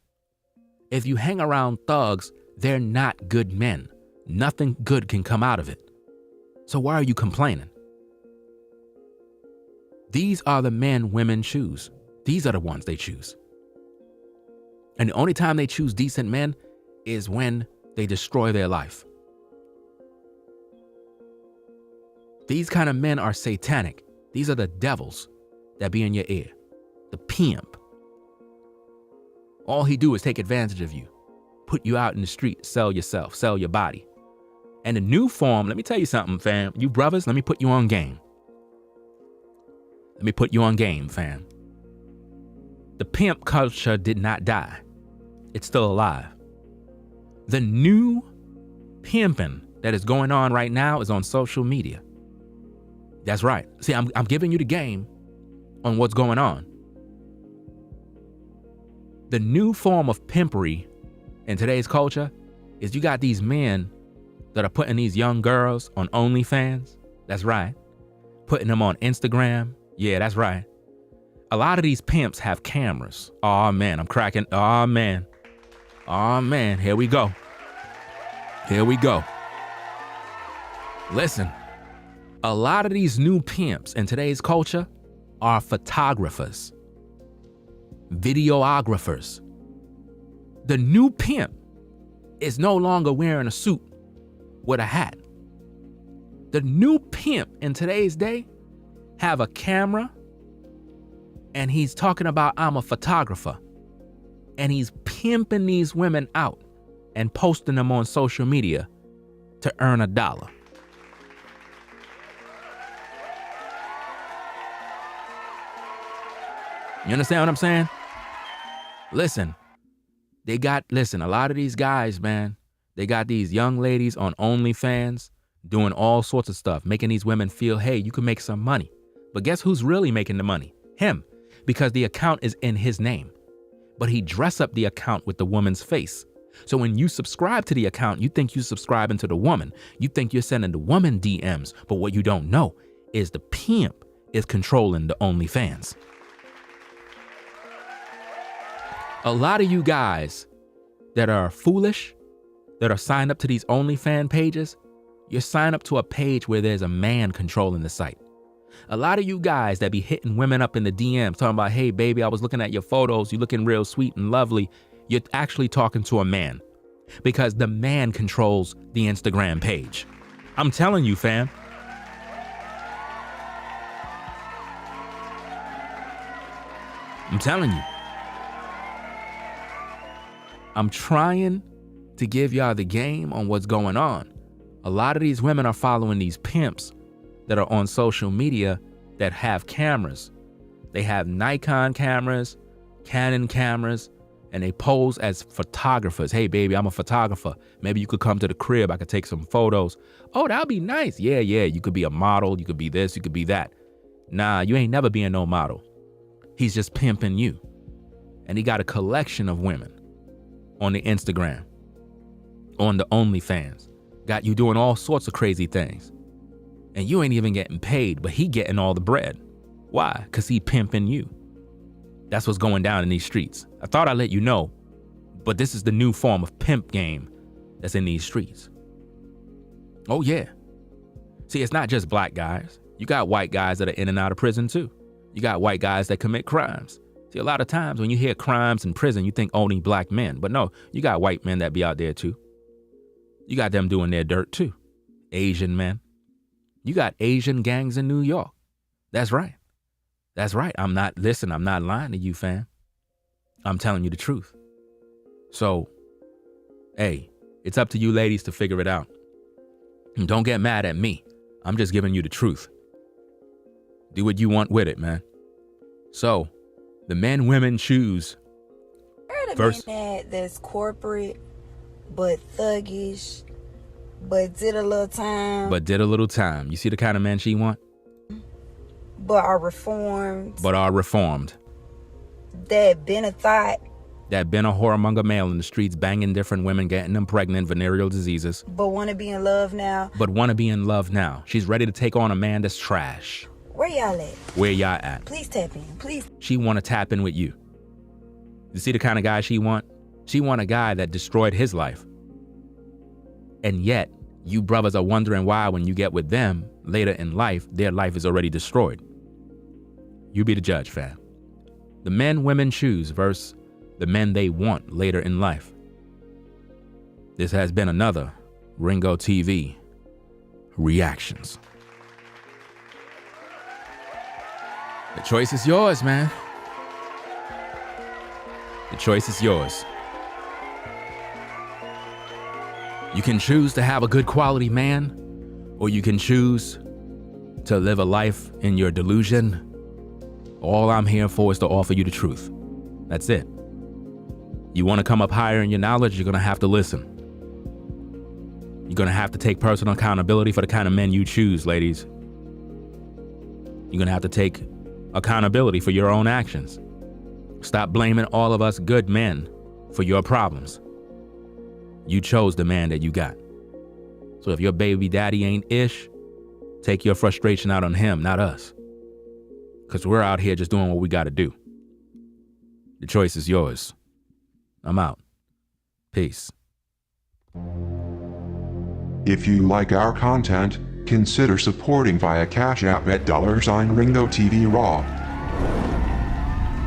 If you hang around thugs, they're not good men. Nothing good can come out of it. So why are you complaining? These are the men women choose. These are the ones they choose. And the only time they choose decent men is when they destroy their life. These kind of men are satanic. These are the devils that be in your ear. The pimp. All he do is take advantage of you, put you out in the street, sell yourself, sell your body. And the new form, let me tell you something, fam. You brothers, let me put you on game. Let me put you on game, fam. The pimp culture did not die. It's still alive. The new pimping that is going on right now is on social media. That's right. See, I'm giving you the game on what's going on. The new form of pimpery in today's culture is you got these men that are putting these young girls on OnlyFans. That's right. Putting them on Instagram. Yeah, that's right. A lot of these pimps have cameras. Oh man, I'm cracking. Oh man. Oh man, here we go. Here we go. Listen, a lot of these new pimps in today's culture are photographers, videographers. The new pimp is no longer wearing a suit with a hat. The new pimp in today's day have a camera and he's talking about, I'm a photographer, and he's pimping these women out and posting them on social media to earn $1. You understand what I'm saying? Listen, a lot of these guys, man, they got these young ladies on OnlyFans doing all sorts of stuff, making these women feel, hey, you can make some money. But guess who's really making the money? Him, because the account is in his name. But he dress up the account with the woman's face. So when you subscribe to the account, you think you're subscribing to the woman. You think you're sending the woman DMs. But what you don't know is the pimp is controlling the OnlyFans. A lot of you guys that are foolish, that are signed up to these OnlyFans pages, you're signed up to a page where there's a man controlling the site. A lot of you guys that be hitting women up in the DMs talking about, hey, baby, I was looking at your photos. You looking real sweet and lovely. You're actually talking to a man because the man controls the Instagram page. I'm telling you, fam. I'm telling you. I'm trying to give y'all the game on what's going on. A lot of these women are following these pimps that are on social media that have cameras. They have Nikon cameras, Canon cameras, and they pose as photographers. Hey, baby, I'm a photographer. Maybe you could come to the crib. I could take some photos. Oh, that'd be nice. Yeah. You could be a model. You could be this. You could be that. Nah, you ain't never being no model. He's just pimping you. And he got a collection of women on the Instagram, on the OnlyFans. Got you doing all sorts of crazy things. And you ain't even getting paid, but he getting all the bread. Why? Because he pimping you. That's what's going down in these streets. I thought I'd let you know, but this is the new form of pimp game that's in these streets. Oh yeah. See, it's not just black guys. You got white guys that are in and out of prison too. You got white guys that commit crimes. See, a lot of times when you hear crimes in prison, you think only black men, but no, you got white men that be out there too. You got them doing their dirt too. Asian men. You got Asian gangs in New York. That's right. That's right. I'm not lying to you, fam. I'm telling you the truth. So, hey, it's up to you ladies to figure it out. And don't get mad at me. I'm just giving you the truth. Do what you want with it, man. So, the men women choose. First, that's corporate, but thuggish, but did a little time. You see the kind of man she want? But are reformed. That been a thought. That been a whoremonger male in the streets banging different women, getting them pregnant, venereal diseases. But want to be in love now. She's ready to take on a man that's trash. Where y'all at? Please tap in, please. She want to tap in with you. You see the kind of guy she want? She want a guy that destroyed his life. And yet, you brothers are wondering why when you get with them later in life, their life is already destroyed. You be the judge, fam. The men women choose versus the men they want later in life. This has been another Ringo TV Reactions. The choice is yours, man. The choice is yours. You can choose to have a good quality man, or you can choose to live a life in your delusion. All I'm here for is to offer you the truth. That's it. You want to come up higher in your knowledge, you're going to have to listen. You're going to have to take personal accountability for the kind of men you choose, ladies. You're going to have to take accountability for your own actions. Stop blaming all of us good men for your problems. You chose the man that you got. So if your baby daddy ain't ish, take your frustration out on him, not us. Because we're out here just doing what we got to do. The choice is yours. I'm out. Peace. If you like our content, consider supporting via Cash App at $Ringo TV Raw.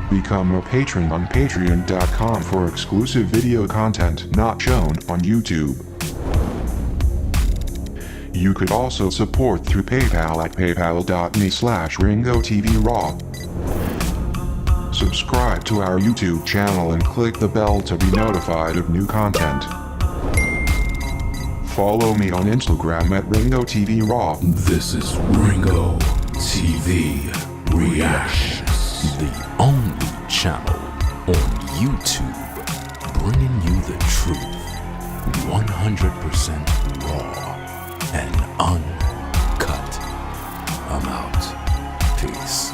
Become a patron on patreon.com for exclusive video content not shown on YouTube. You could also support through PayPal at paypal.me/Ringo TV Raw. Subscribe to our YouTube channel and click the bell to be notified of new content. Follow me on Instagram at Ringo TV Raw. This is Ringo TV Reactions, the only channel on YouTube bringing you the truth 100% raw and uncut. I'm out. Peace.